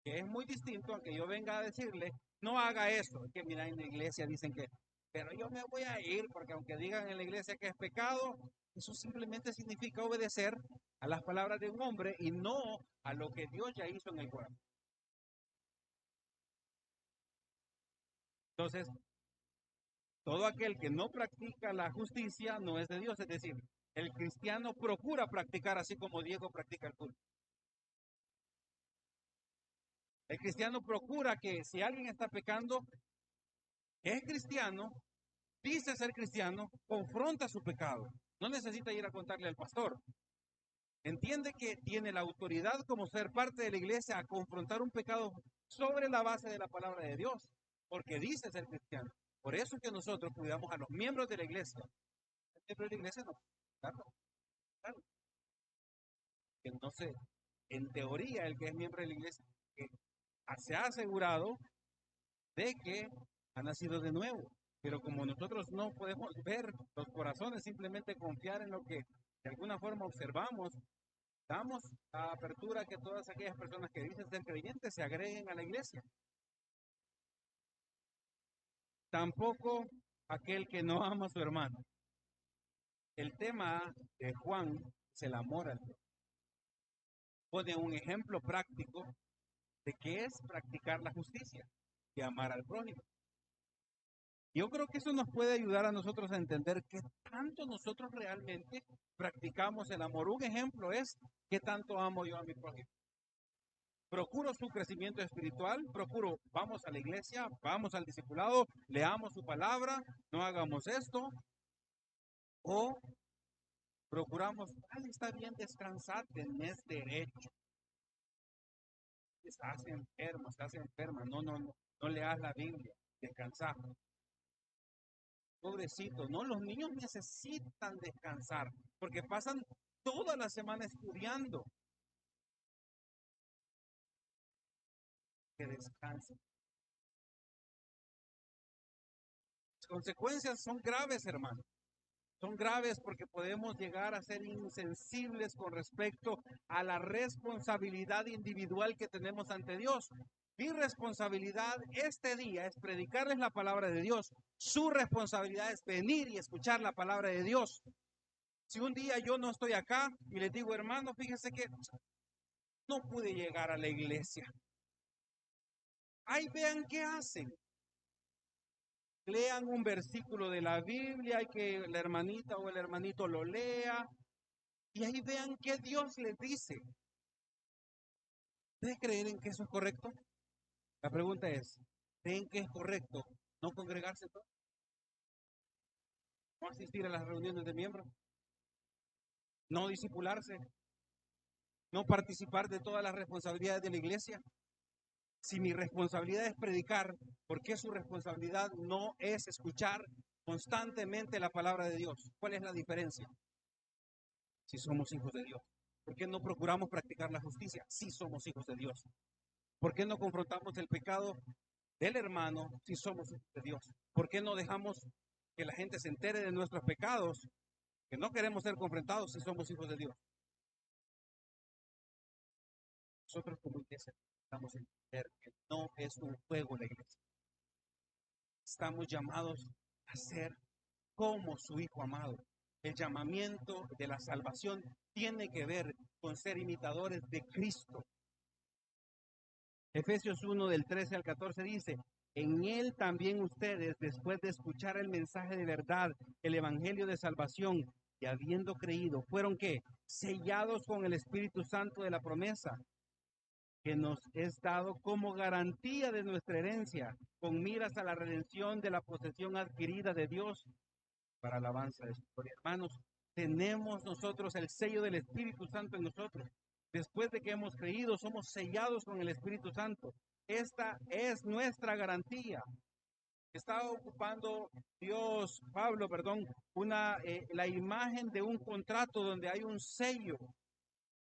[SPEAKER 1] que es muy distinto a que yo venga a decirle, no haga eso. Es que mira, en la iglesia dicen que, pero yo me voy a ir porque aunque digan en la iglesia que es pecado, eso simplemente significa obedecer a las palabras de un hombre y no a lo que Dios ya hizo en el corazón. Entonces, todo aquel que no practica la justicia no es de Dios. Es decir, el cristiano procura practicar así como Diego practica el culto. El cristiano procura que si alguien está pecando, es cristiano, dice ser cristiano, confronta su pecado. No necesita ir a contarle al pastor. Entiende que tiene la autoridad como ser parte de la iglesia a confrontar un pecado sobre la base de la palabra de Dios, porque dice ser cristiano. Por eso es que nosotros cuidamos a los miembros de la iglesia. El miembro de la iglesia no. Claro, claro. Que no sé, en teoría el que es miembro de la iglesia que se ha asegurado de que ha nacido de nuevo. Pero como nosotros no podemos ver los corazones, simplemente confiar en lo que de alguna forma observamos, damos la apertura a que todas aquellas personas que dicen ser creyentes se agreguen a la iglesia. Tampoco aquel que no ama a su hermano. El tema de Juan es el amor al prójimo. Pone un ejemplo práctico de qué es practicar la justicia, de amar al prójimo. Yo creo que eso nos puede ayudar a nosotros a entender qué tanto nosotros realmente practicamos el amor. Un ejemplo es qué tanto amo yo a mi prójimo. Procuro su crecimiento espiritual, procuro, vamos a la iglesia, vamos al discipulado, leamos su palabra, no hagamos esto, o procuramos, está bien descansar, tenés derecho. Estás enferma, no leas la Biblia, descansar. Pobrecito, no, los niños necesitan descansar, porque pasan toda la semana estudiando. Que descansen. Las consecuencias son graves, hermano. Son graves porque podemos llegar a ser insensibles con respecto a la responsabilidad individual que tenemos ante Dios. Mi responsabilidad este día es predicarles la palabra de Dios. Su responsabilidad es venir y escuchar la palabra de Dios. Si un día yo no estoy acá y les digo, hermano, fíjense que no pude llegar a la iglesia. Ahí vean qué hacen. Lean un versículo de la Biblia, hay que la hermanita o el hermanito lo lea, y ahí vean qué Dios les dice. ¿Ustedes creen en que eso es correcto? La pregunta es, ¿creen que es correcto no congregarse todos? ¿No asistir a las reuniones de miembros? ¿No discipularse? ¿No participar de todas las responsabilidades de la iglesia? Si mi responsabilidad es predicar, ¿por qué su responsabilidad no es escuchar constantemente la palabra de Dios? ¿Cuál es la diferencia? Si somos hijos de Dios. ¿Por qué no procuramos practicar la justicia? Si somos hijos de Dios. ¿Por qué no confrontamos el pecado del hermano si somos hijos de Dios? ¿Por qué no dejamos que la gente se entere de nuestros pecados? Que no queremos ser confrontados si somos hijos de Dios. Nosotros como iglesia estamos a entender que no es un juego la iglesia. Estamos llamados a ser como su Hijo amado. El llamamiento de la salvación tiene que ver con ser imitadores de Cristo. Efesios 1 del 13 al 14 dice, en él también ustedes, después de escuchar el mensaje de verdad, el evangelio de salvación, y habiendo creído, fueron ¿qué? Sellados con el Espíritu Santo de la promesa, que nos es dado como garantía de nuestra herencia, con miras a la redención de la posesión adquirida de Dios para alabanza de su gloria. Hermanos, tenemos nosotros el sello del Espíritu Santo en nosotros. Después de que hemos creído, somos sellados con el Espíritu Santo. Esta es nuestra garantía. Está ocupando Pablo, la imagen de un contrato donde hay un sello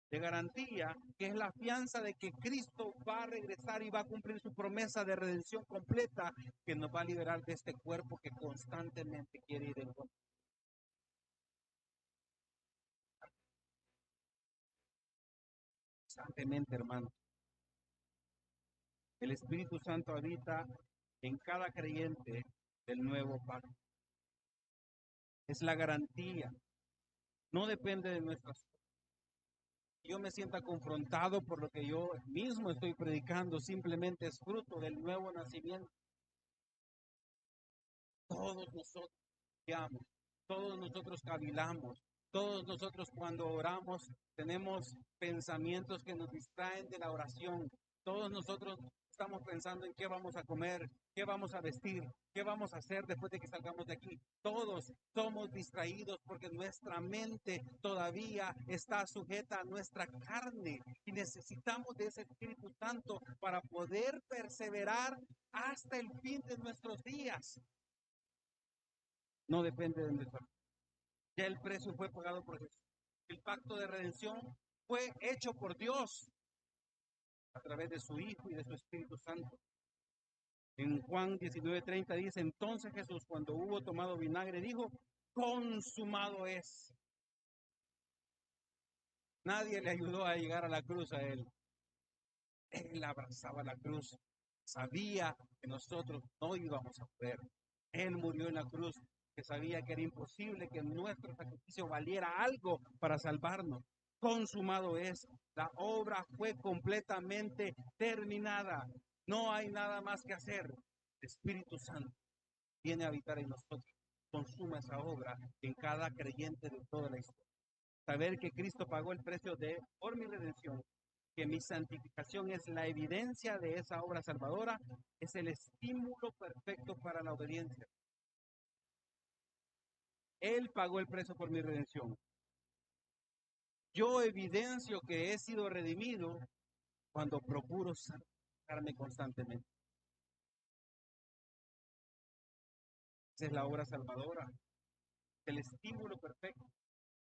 [SPEAKER 1] de garantía, que es la fianza de que Cristo va a regresar y va a cumplir su promesa de redención completa, que nos va a liberar de este cuerpo que constantemente quiere ir en contra. Constantemente, hermano. El Espíritu Santo habita en cada creyente del nuevo pacto. Es la garantía. No depende de nuestras. Yo me sienta confrontado por lo que yo mismo estoy predicando, simplemente es fruto del nuevo nacimiento. Todos nosotros guiamos, todos nosotros cavilamos, todos nosotros cuando oramos tenemos pensamientos que nos distraen de la oración. Todos nosotros estamos pensando en qué vamos a comer, qué vamos a vestir, qué vamos a hacer después de que salgamos de aquí. Todos somos distraídos porque nuestra mente todavía está sujeta a nuestra carne y necesitamos de ese Espíritu Santo para poder perseverar hasta el fin de nuestros días. No depende de nuestra. Ya el precio fue pagado por Jesús. El pacto de redención fue hecho por Dios a través de su Hijo y de su Espíritu Santo. En Juan 19:30 dice, entonces Jesús, cuando hubo tomado vinagre, dijo, consumado es. Nadie le ayudó a llegar a la cruz a él. Él abrazaba la cruz. Sabía que nosotros no íbamos a poder. Él murió en la cruz, que sabía que era imposible que nuestro sacrificio valiera algo para salvarnos. Consumado es. La obra fue completamente terminada. No hay nada más que hacer. El Espíritu Santo viene a habitar en nosotros. Consuma esa obra en cada creyente de toda la historia. Saber que Cristo pagó el precio por mi redención que mi santificación es la evidencia de esa obra salvadora, es el estímulo perfecto para la obediencia. Él pagó el precio por mi redención. Yo evidencio que he sido redimido cuando procuro santificarme constantemente. Esa es la obra salvadora, el estímulo perfecto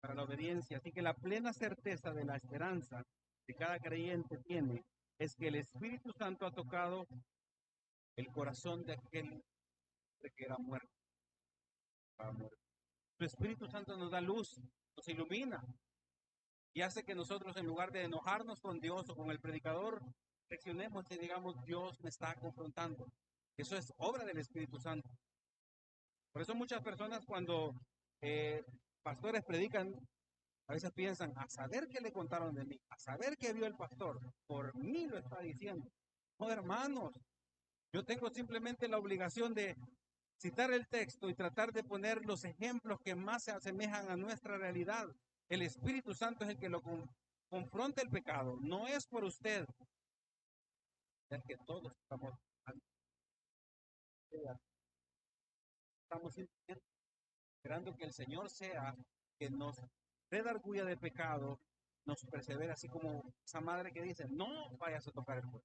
[SPEAKER 1] para la obediencia. Así que la plena certeza de la esperanza que cada creyente tiene es que el Espíritu Santo ha tocado el corazón de aquel que era muerto. Su Espíritu Santo nos da luz, nos ilumina y hace que nosotros, en lugar de enojarnos con Dios o con el predicador, reflexionemos y digamos: Dios me está confrontando. Eso es obra del Espíritu Santo. Por eso muchas personas, cuando pastores predican, a veces piensan: a saber qué le contaron de mí, a saber qué vio el pastor, por mí lo está diciendo. No, hermanos, yo tengo simplemente la obligación de citar el texto y tratar de poner los ejemplos que más se asemejan a nuestra realidad. El Espíritu Santo es el que lo confronta el pecado, no es por usted. Es que todos estamos esperando que el Señor sea que nos redarguya de pecado, nos persevera, así como esa madre que dice: no vayas a tocar el fuego.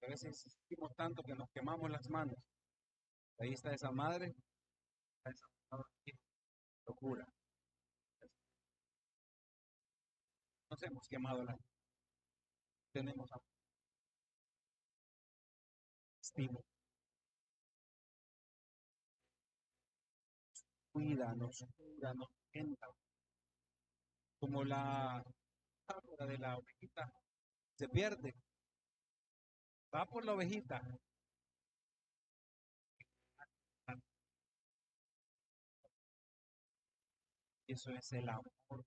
[SPEAKER 1] A veces insistimos tanto que nos quemamos las manos. Ahí está esa madre, esa locura. Nos hemos quemado las manos. Tenemos estímulo. Cuida, nos cura, nos entra. Como la árbol de la ovejita se pierde, va por la ovejita. Eso es el amor.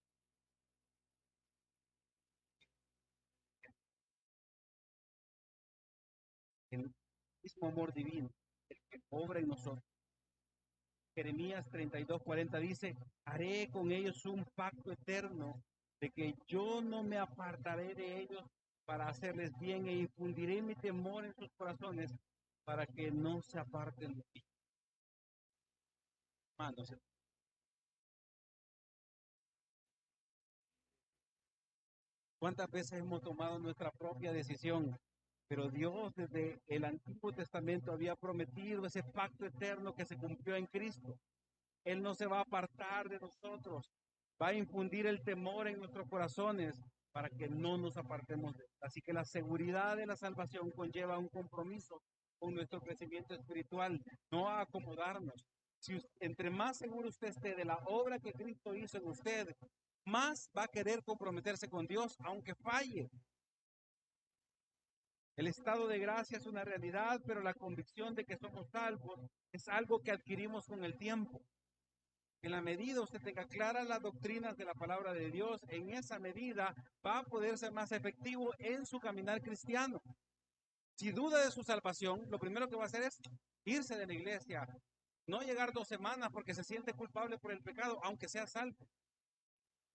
[SPEAKER 1] El mismo amor divino, el que obra en nosotros. Jeremías 32:40 dice: haré con ellos un pacto eterno de que yo no me apartaré de ellos para hacerles bien, e infundiré mi temor en sus corazones para que no se aparten de ti. Hermanos, ¿cuántas veces hemos tomado nuestra propia decisión? Pero Dios desde el Antiguo Testamento había prometido ese pacto eterno que se cumplió en Cristo. Él no se va a apartar de nosotros, va a infundir el temor en nuestros corazones para que no nos apartemos de él. Así que la seguridad de la salvación conlleva un compromiso con nuestro crecimiento espiritual, no a acomodarnos. Si entre más seguro usted esté de la obra que Cristo hizo en usted, más va a querer comprometerse con Dios, aunque falle. El estado de gracia es una realidad, pero la convicción de que somos salvos es algo que adquirimos con el tiempo. En la medida usted tenga claras las doctrinas de la palabra de Dios, en esa medida va a poder ser más efectivo en su caminar cristiano. Si duda de su salvación, lo primero que va a hacer es irse de la iglesia, no llegar 2 semanas porque se siente culpable por el pecado, aunque sea salvo.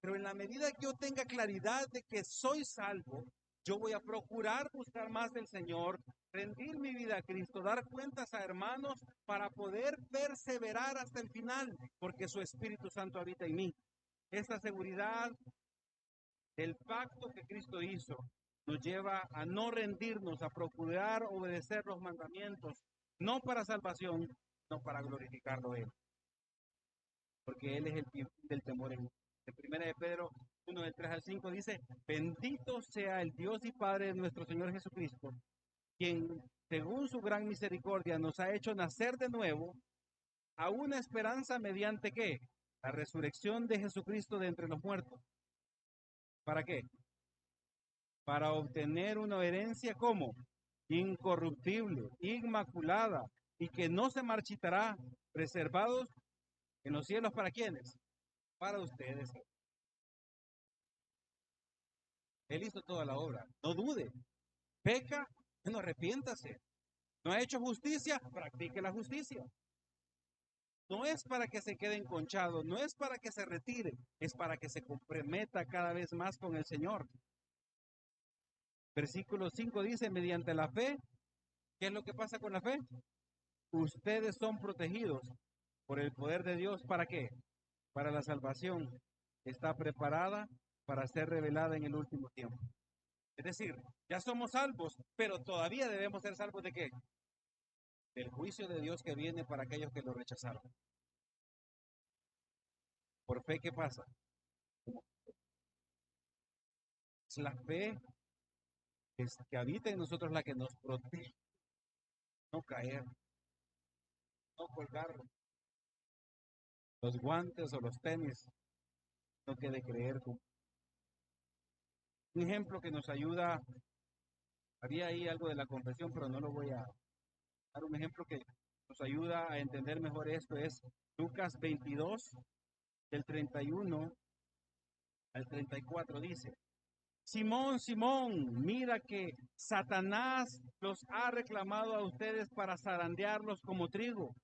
[SPEAKER 1] Pero en la medida que yo tenga claridad de que soy salvo, yo voy a procurar buscar más del Señor, rendir mi vida a Cristo, dar cuentas a hermanos para poder perseverar hasta el final, porque su Espíritu Santo habita en mí. Esta seguridad del pacto que Cristo hizo nos lleva a no rendirnos, a procurar obedecer los mandamientos, no para salvación, sino para glorificarlo a Él, porque Él es el fin del temor en primera de Pedro 1, del 3 al 5 dice: bendito sea el Dios y Padre de nuestro Señor Jesucristo, quien según su gran misericordia nos ha hecho nacer de nuevo a una esperanza mediante ¿qué? La resurrección de Jesucristo de entre los muertos. ¿Para qué? Para obtener una herencia como incorruptible, inmaculada y que no se marchitará, preservados en los cielos. ¿Para quiénes? Para ustedes. Él hizo toda la obra. No dude. Peca, no arrepiéntase. No ha hecho justicia, practique la justicia. No es para que se quede enconchado, no es para que se retire, es para que se comprometa cada vez más con el Señor. Versículo 5 dice, mediante la fe, ¿qué es lo que pasa con la fe? Ustedes son protegidos por el poder de Dios. ¿Para qué? Para la salvación. Está preparada para ser revelada en el último tiempo. Es decir, ya somos salvos, pero todavía debemos ser salvos ¿de qué? Del juicio de Dios que viene para aquellos que lo rechazaron. ¿Por fe qué pasa? Es la fe que habita en nosotros la que nos protege. No caer, no colgar los guantes o los tenis, no que de creer. Un ejemplo que nos ayuda, había ahí algo de la confesión, pero no lo voy a dar. Un ejemplo que nos ayuda a entender mejor esto es Lucas 22, del 31 al 34 dice, Simón, Simón, mira que Satanás los ha reclamado a ustedes para zarandearlos como trigo,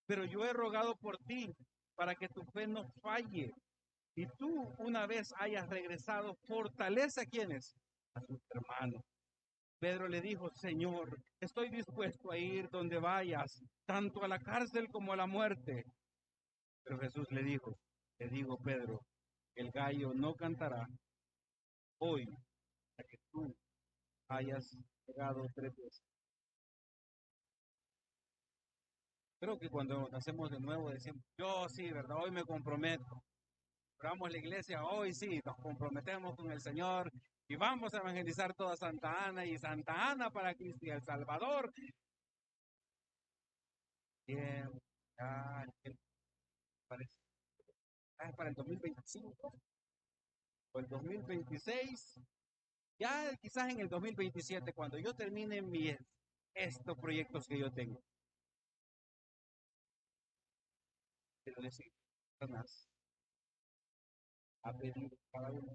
[SPEAKER 1] pero yo he rogado por ti para que tu fe no falle. Y tú, una vez hayas regresado, fortalece a quienes, a tus hermanos. Pedro le dijo, Señor, estoy dispuesto a ir donde vayas, tanto a la cárcel como a la muerte. Pero Jesús le dijo, te digo, Pedro, el gallo no cantará hoy hasta que tú hayas llegado 3 veces. Creo que cuando nacemos de nuevo decimos, yo sí, ¿verdad? Hoy me comprometo. Vamos la iglesia, hoy sí, nos comprometemos con el Señor y vamos a evangelizar toda Santa Ana y Santa Ana para Cristo y El Salvador. Bien, ya, parece, para el 2025 o el 2026, ya quizás en el 2027, cuando yo termine estos proyectos que yo tengo. Quiero decir, Satanás ha pedido cada uno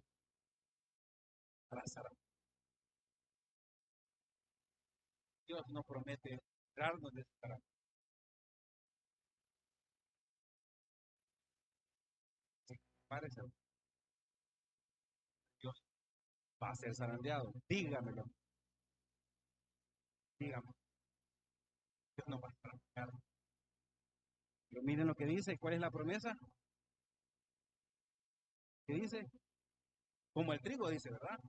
[SPEAKER 1] para Sara. Dios no promete librarnos de Sara. Parece, Dios va a ser zarandeado. Dígamelo, dígame. Dios no va a zarandear. Pero miren lo que dice, ¿cuál es la promesa? ¿Qué dice? Como el trigo dice, ¿verdad?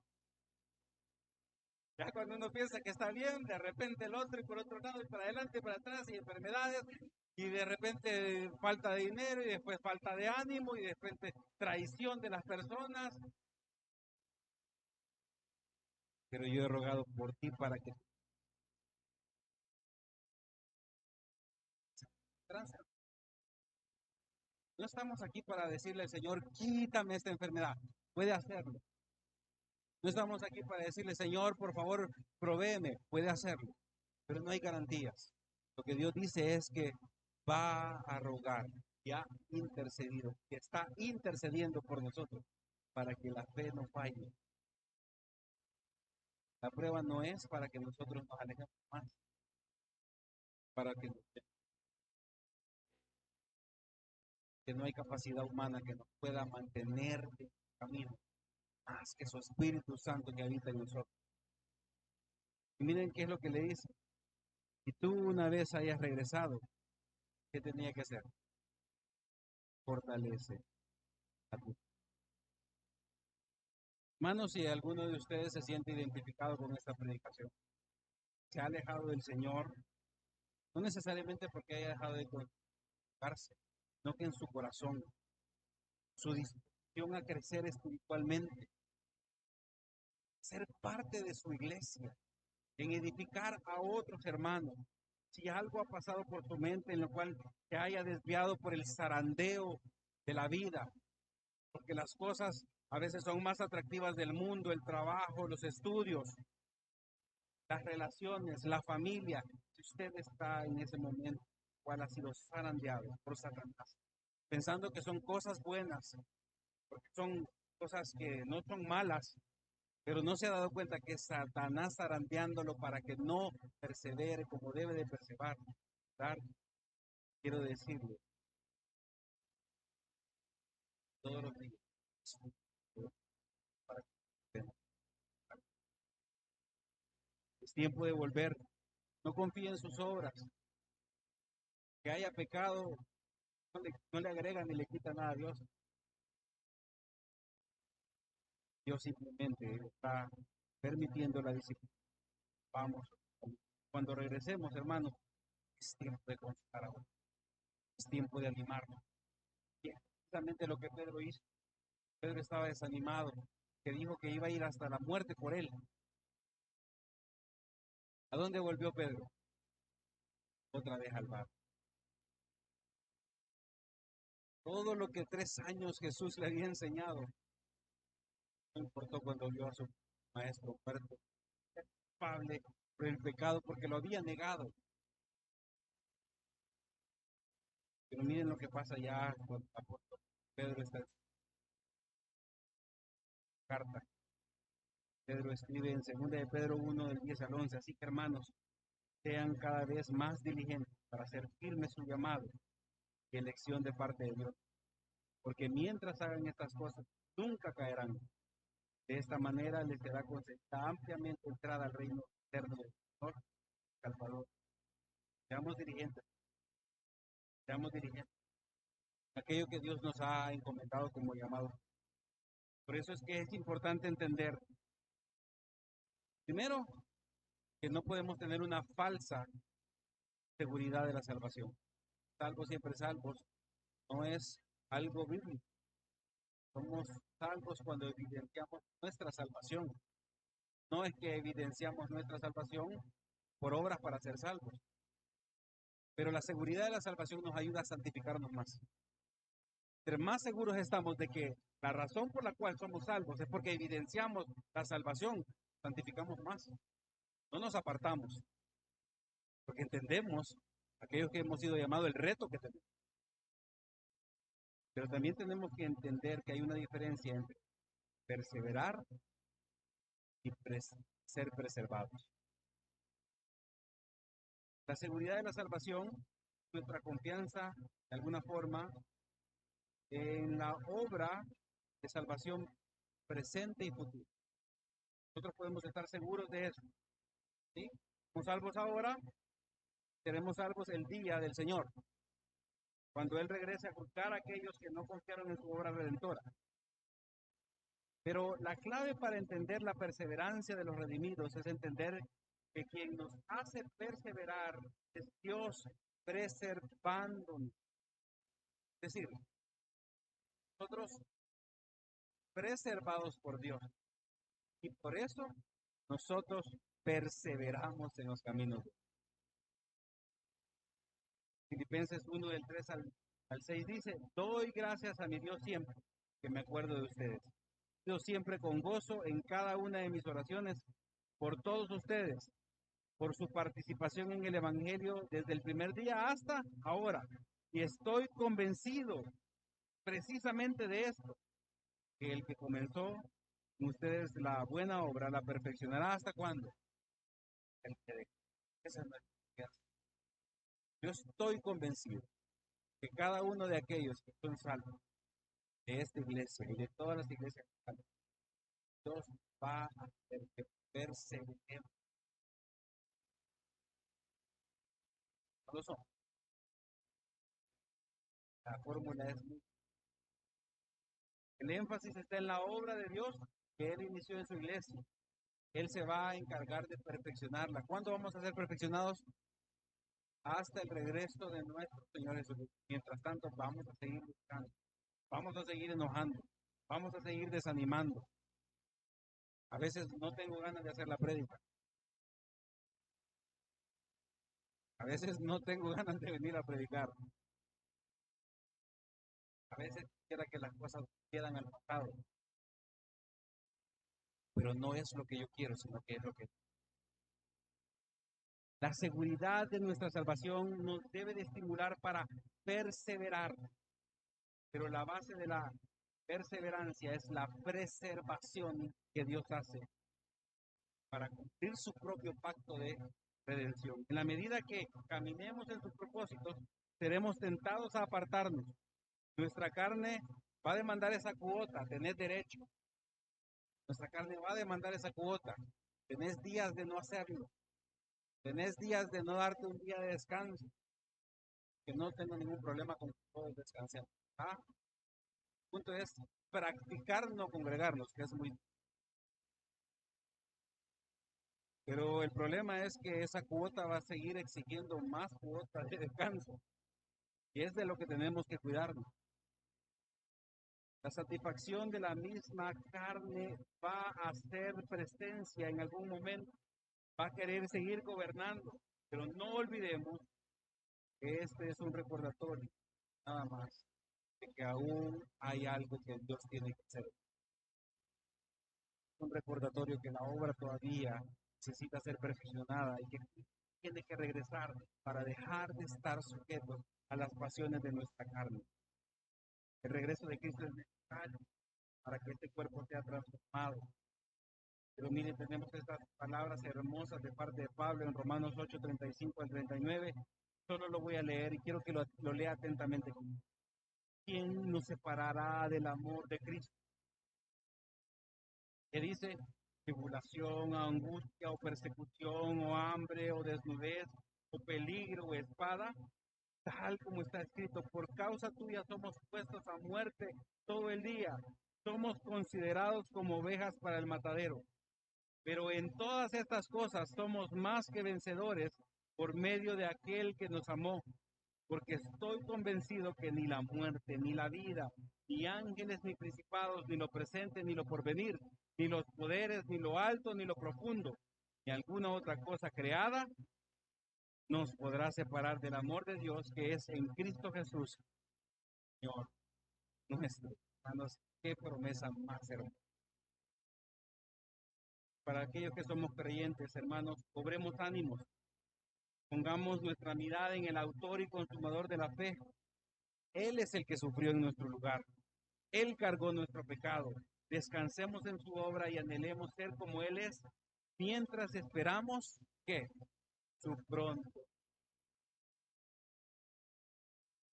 [SPEAKER 1] Ya cuando uno piensa que está bien, de repente el otro y por otro lado y para adelante y para atrás y enfermedades y de repente falta de dinero y después falta de ánimo y de repente traición de las personas. Pero yo he rogado por ti para que no estamos aquí para decirle al Señor, quítame esta enfermedad. Puede hacerlo. No estamos aquí para decirle, Señor, por favor, provéeme. Puede hacerlo. Pero no hay garantías. Lo que Dios dice es que va a rogar, ya intercedido, que está intercediendo por nosotros para que la fe no falle. La prueba no es para que nosotros nos alejemos más, para que no hay capacidad humana que nos pueda mantener en el camino, más que su Espíritu Santo que habita en nosotros. Y miren qué es lo que le dice. Si tú una vez hayas regresado, ¿qué tenía que hacer? Fortalece a tu. Hermanos, si alguno de ustedes se siente identificado con esta predicación, se ha alejado del Señor, no necesariamente porque haya dejado de congregarse, sino que en su corazón, su disposición a crecer espiritualmente, ser parte de su iglesia, en edificar a otros hermanos. Si algo ha pasado por tu mente en lo cual te haya desviado por el zarandeo de la vida, porque las cosas a veces son más atractivas del mundo, el trabajo, los estudios, las relaciones, la familia. Si usted está en ese momento, cual ha sido zarandeado por Satanás, pensando que son cosas buenas, porque son cosas que no son malas, pero no se ha dado cuenta que Satanás zarandeándolo para que no persevere como debe de perseverar. Quiero decirle todos los días. Es tiempo de volver. No confíe en sus obras. Que haya pecado, no le agrega ni le quita nada a Dios. Dios simplemente está permitiendo la disciplina. Vamos. Cuando regresemos, hermanos, es tiempo de consultar ahora. Es tiempo de animarnos. Y es exactamente lo que Pedro hizo. Pedro estaba desanimado, que dijo que iba a ir hasta la muerte por él. ¿A dónde volvió Pedro? Otra vez al bar. Todo lo que 3 años Jesús le había enseñado, no importó cuando vio a su maestro muerto, culpable por el pecado, porque lo había negado. Pero miren lo que pasa ya cuando el apóstol Pedro está en su carta. Pedro escribe en 2 de Pedro 1, del 10 al 11, así que hermanos, sean cada vez más diligentes para hacer firme su llamado y elección de parte de Dios. Porque mientras hagan estas cosas, nunca caerán. De esta manera les será concedida ampliamente entrada al reino eterno del Señor, Salvador. Seamos dirigentes, seamos dirigentes. Aquello que Dios nos ha encomendado como llamado. Por eso es que es importante entender, primero, que no podemos tener una falsa seguridad de la salvación. Salvos siempre salvos no es algo bíblico. Somos salvos cuando evidenciamos nuestra salvación. No es que evidenciamos nuestra salvación por obras para ser salvos. Pero la seguridad de la salvación nos ayuda a santificarnos más. Entre más seguros estamos de que la razón por la cual somos salvos es porque evidenciamos la salvación, santificamos más. No nos apartamos, porque entendemos, aquellos que hemos sido llamados, el reto que tenemos. Pero también tenemos que entender que hay una diferencia entre perseverar y ser preservados. La seguridad de la salvación, nuestra confianza, de alguna forma, en la obra de salvación presente y futura. Nosotros podemos estar seguros de eso. ¿Sí? Somos salvos ahora, seremos salvos el día del Señor, cuando Él regrese a juzgar a aquellos que no confiaron en su obra redentora. Pero la clave para entender la perseverancia de los redimidos es entender que quien nos hace perseverar es Dios preservándonos. Es decir, nosotros preservados por Dios. Y por eso nosotros perseveramos en los caminos. Filipenses 1 del 3 al 6 dice, doy gracias a mi Dios siempre, que me acuerdo de ustedes. Yo siempre con gozo en cada una de mis oraciones por todos ustedes, por su participación en el Evangelio desde el primer día hasta ahora. Y estoy convencido precisamente de esto, que el que comenzó en ustedes la buena obra la perfeccionará hasta cuándo. El que de... Esa es nuestra confianza. Yo estoy convencido que cada uno de aquellos que son salvos de esta iglesia y de todas las iglesias, Dios va a hacer que perseveremos. No lo son. La fórmula es muy... El énfasis está en la obra de Dios que Él inició en su iglesia. Él se va a encargar de perfeccionarla. ¿Cuándo vamos a ser perfeccionados? Hasta el regreso de nuestro Señor Jesucristo. Mientras tanto, vamos a seguir buscando. Vamos a seguir enojando. Vamos a seguir desanimando. A veces no tengo ganas de hacer la prédica. A veces no tengo ganas de venir a predicar. A veces quisiera que las cosas quedan al pasado. Pero no es lo que yo quiero, sino que es lo que... La seguridad de nuestra salvación nos debe de estimular para perseverar. Pero la base de la perseverancia es la preservación que Dios hace para cumplir su propio pacto de redención. En la medida que caminemos en sus propósitos, seremos tentados a apartarnos. Nuestra carne va a demandar esa cuota, tenés derecho. Nuestra carne va a demandar esa cuota. Tenés días de no hacerlo. Tenés días de no darte un día de descanso. Que no tengo ningún problema con que todos descansemos. El punto es practicar no congregarnos, que es muy... Pero el problema es que esa cuota va a seguir exigiendo más cuotas de descanso. Y es de lo que tenemos que cuidarnos. La satisfacción de la misma carne va a hacer presencia en algún momento. Va a querer seguir gobernando. Pero no olvidemos que este es un recordatorio, nada más, de que aún hay algo que Dios tiene que hacer. Un recordatorio que la obra todavía necesita ser perfeccionada y que tiene que regresar para dejar de estar sujetos a las pasiones de nuestra carne. El regreso de Cristo es necesario para que este cuerpo sea transformado. Pero miren, tenemos estas palabras hermosas de parte de Pablo en Romanos 8, 35 al 39. Solo lo voy a leer y quiero que lo lea atentamente. ¿Quién nos separará del amor de Cristo? Que dice, tribulación, angustia o persecución o hambre o desnudez o peligro o espada, tal como está escrito, por causa tuya somos puestos a muerte todo el día, somos considerados como ovejas para el matadero. Pero en todas estas cosas somos más que vencedores por medio de aquel que nos amó, porque estoy convencido que ni la muerte, ni la vida, ni ángeles, ni principados, ni lo presente, ni lo porvenir, ni los poderes, ni lo alto, ni lo profundo, ni alguna otra cosa creada, nos podrá separar del amor de Dios que es en Cristo Jesús, Señor nuestro. Hermanos, qué promesa más hermosa. Para aquellos que somos creyentes, hermanos, cobremos ánimos. Pongamos nuestra mirada en el autor y consumador de la fe. Él es el que sufrió en nuestro lugar. Él cargó nuestro pecado. Descansemos en su obra y anhelemos ser como Él es, mientras esperamos que su pronto.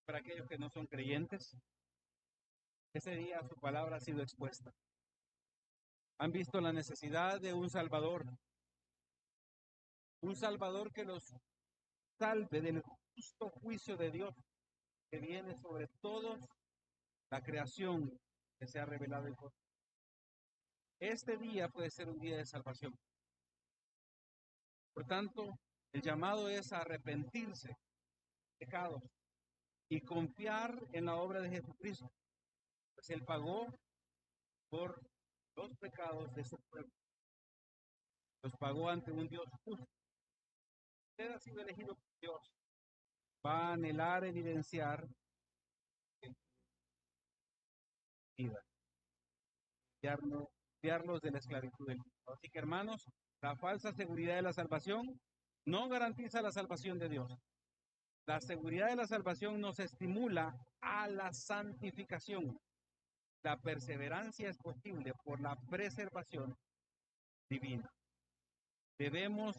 [SPEAKER 1] Para aquellos que no son creyentes, ese día su palabra ha sido expuesta. Han visto la necesidad de un Salvador que los salve del justo juicio de Dios que viene sobre toda la creación que se ha revelado en Cristo. Este día puede ser un día de salvación. Por tanto, el llamado es a arrepentirse de pecados y confiar en la obra de Jesucristo, pues Él pagó por los pecados de su pueblo. Los pagó ante un Dios justo. Usted ha sido elegido por Dios. Va a anhelar evidenciar vida, limpiarnos de la esclavitud del pecado. Así que, hermanos, la falsa seguridad de la salvación no garantiza la salvación de Dios. La seguridad de la salvación nos estimula a la santificación. La perseverancia es posible por la preservación divina. Debemos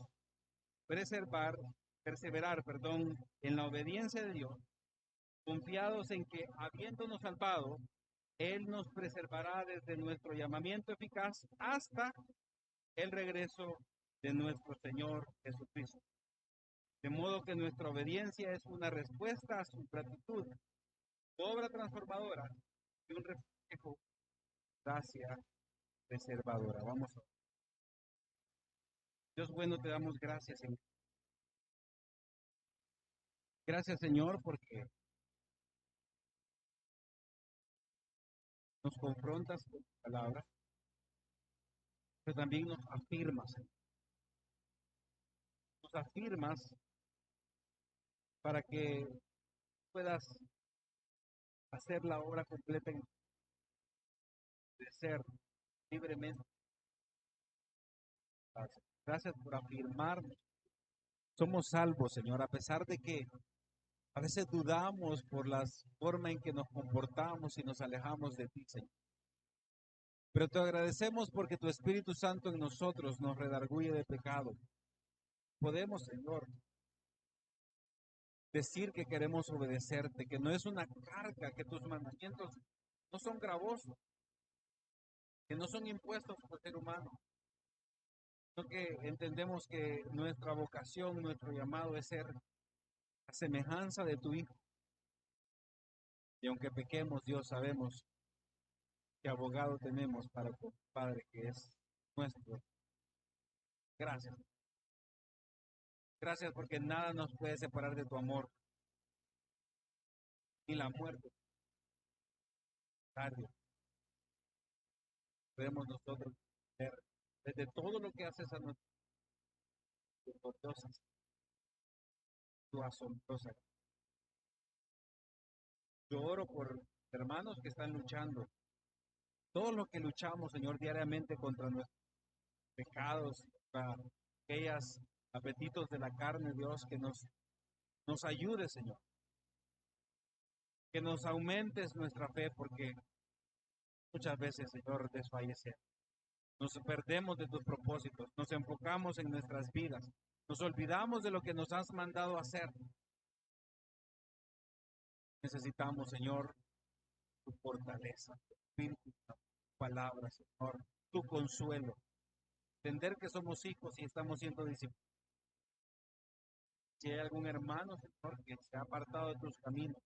[SPEAKER 1] perseverar, en la obediencia de Dios, confiados en que, habiéndonos salvado, Él nos preservará desde nuestro llamamiento eficaz hasta el regreso de nuestro Señor Jesucristo. De modo que nuestra obediencia es una respuesta a su gratitud, obra transformadora y un reflejo de gracia preservadora. Vamos a ver. Dios bueno, te damos gracias, Señor. Gracias, Señor, porque nos confrontas con tu palabra, pero también nos afirmas, Señor. Nos afirmas para que puedas hacer la obra completa en de ser libremente. Gracias por afirmarnos. Somos salvos, Señor, a pesar de que a veces dudamos por la forma en que nos comportamos y nos alejamos de ti, Señor. Pero te agradecemos porque tu Espíritu Santo en nosotros nos redarguye de pecado. Podemos, Señor, decir que queremos obedecerte, que no es una carga, que tus mandamientos no son gravosos, que no son impuestos por ser humano, sino que entendemos que nuestra vocación, nuestro llamado es ser a semejanza de tu Hijo. Y aunque pequemos, Dios, sabemos que abogado tenemos para con el Padre, que es nuestro. Gracias. Gracias porque nada nos puede separar de tu amor, ni la muerte. Podemos nosotros ver desde todo lo que haces a nuestros gloriosas, tu asombrosa. Yo oro por hermanos que están luchando. Todo lo que luchamos, Señor, diariamente contra nuestros pecados, contra aquellos apetitos de la carne, Dios, que nos ayude, Señor. Que nos aumentes nuestra fe, porque muchas veces, Señor, desfallecemos. Nos perdemos de tus propósitos, nos enfocamos en nuestras vidas, nos olvidamos de lo que nos has mandado hacer. Necesitamos, Señor, tu fortaleza, tu espíritu, tu palabra, Señor, tu consuelo. Entender que somos hijos y estamos siendo discipulados. Si hay algún hermano, Señor, que se ha apartado de tus caminos,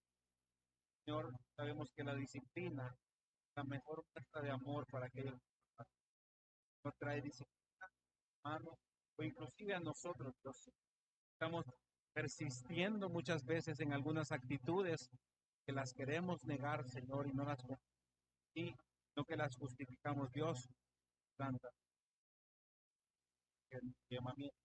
[SPEAKER 1] Señor, sabemos que la disciplina es la mejor muestra de amor para aquellos que nos trae disciplina, hermano, o inclusive a nosotros, Dios. Estamos persistiendo muchas veces en algunas actitudes que las queremos negar, Señor, y no las y no que las justificamos, Dios, santa. El llamamiento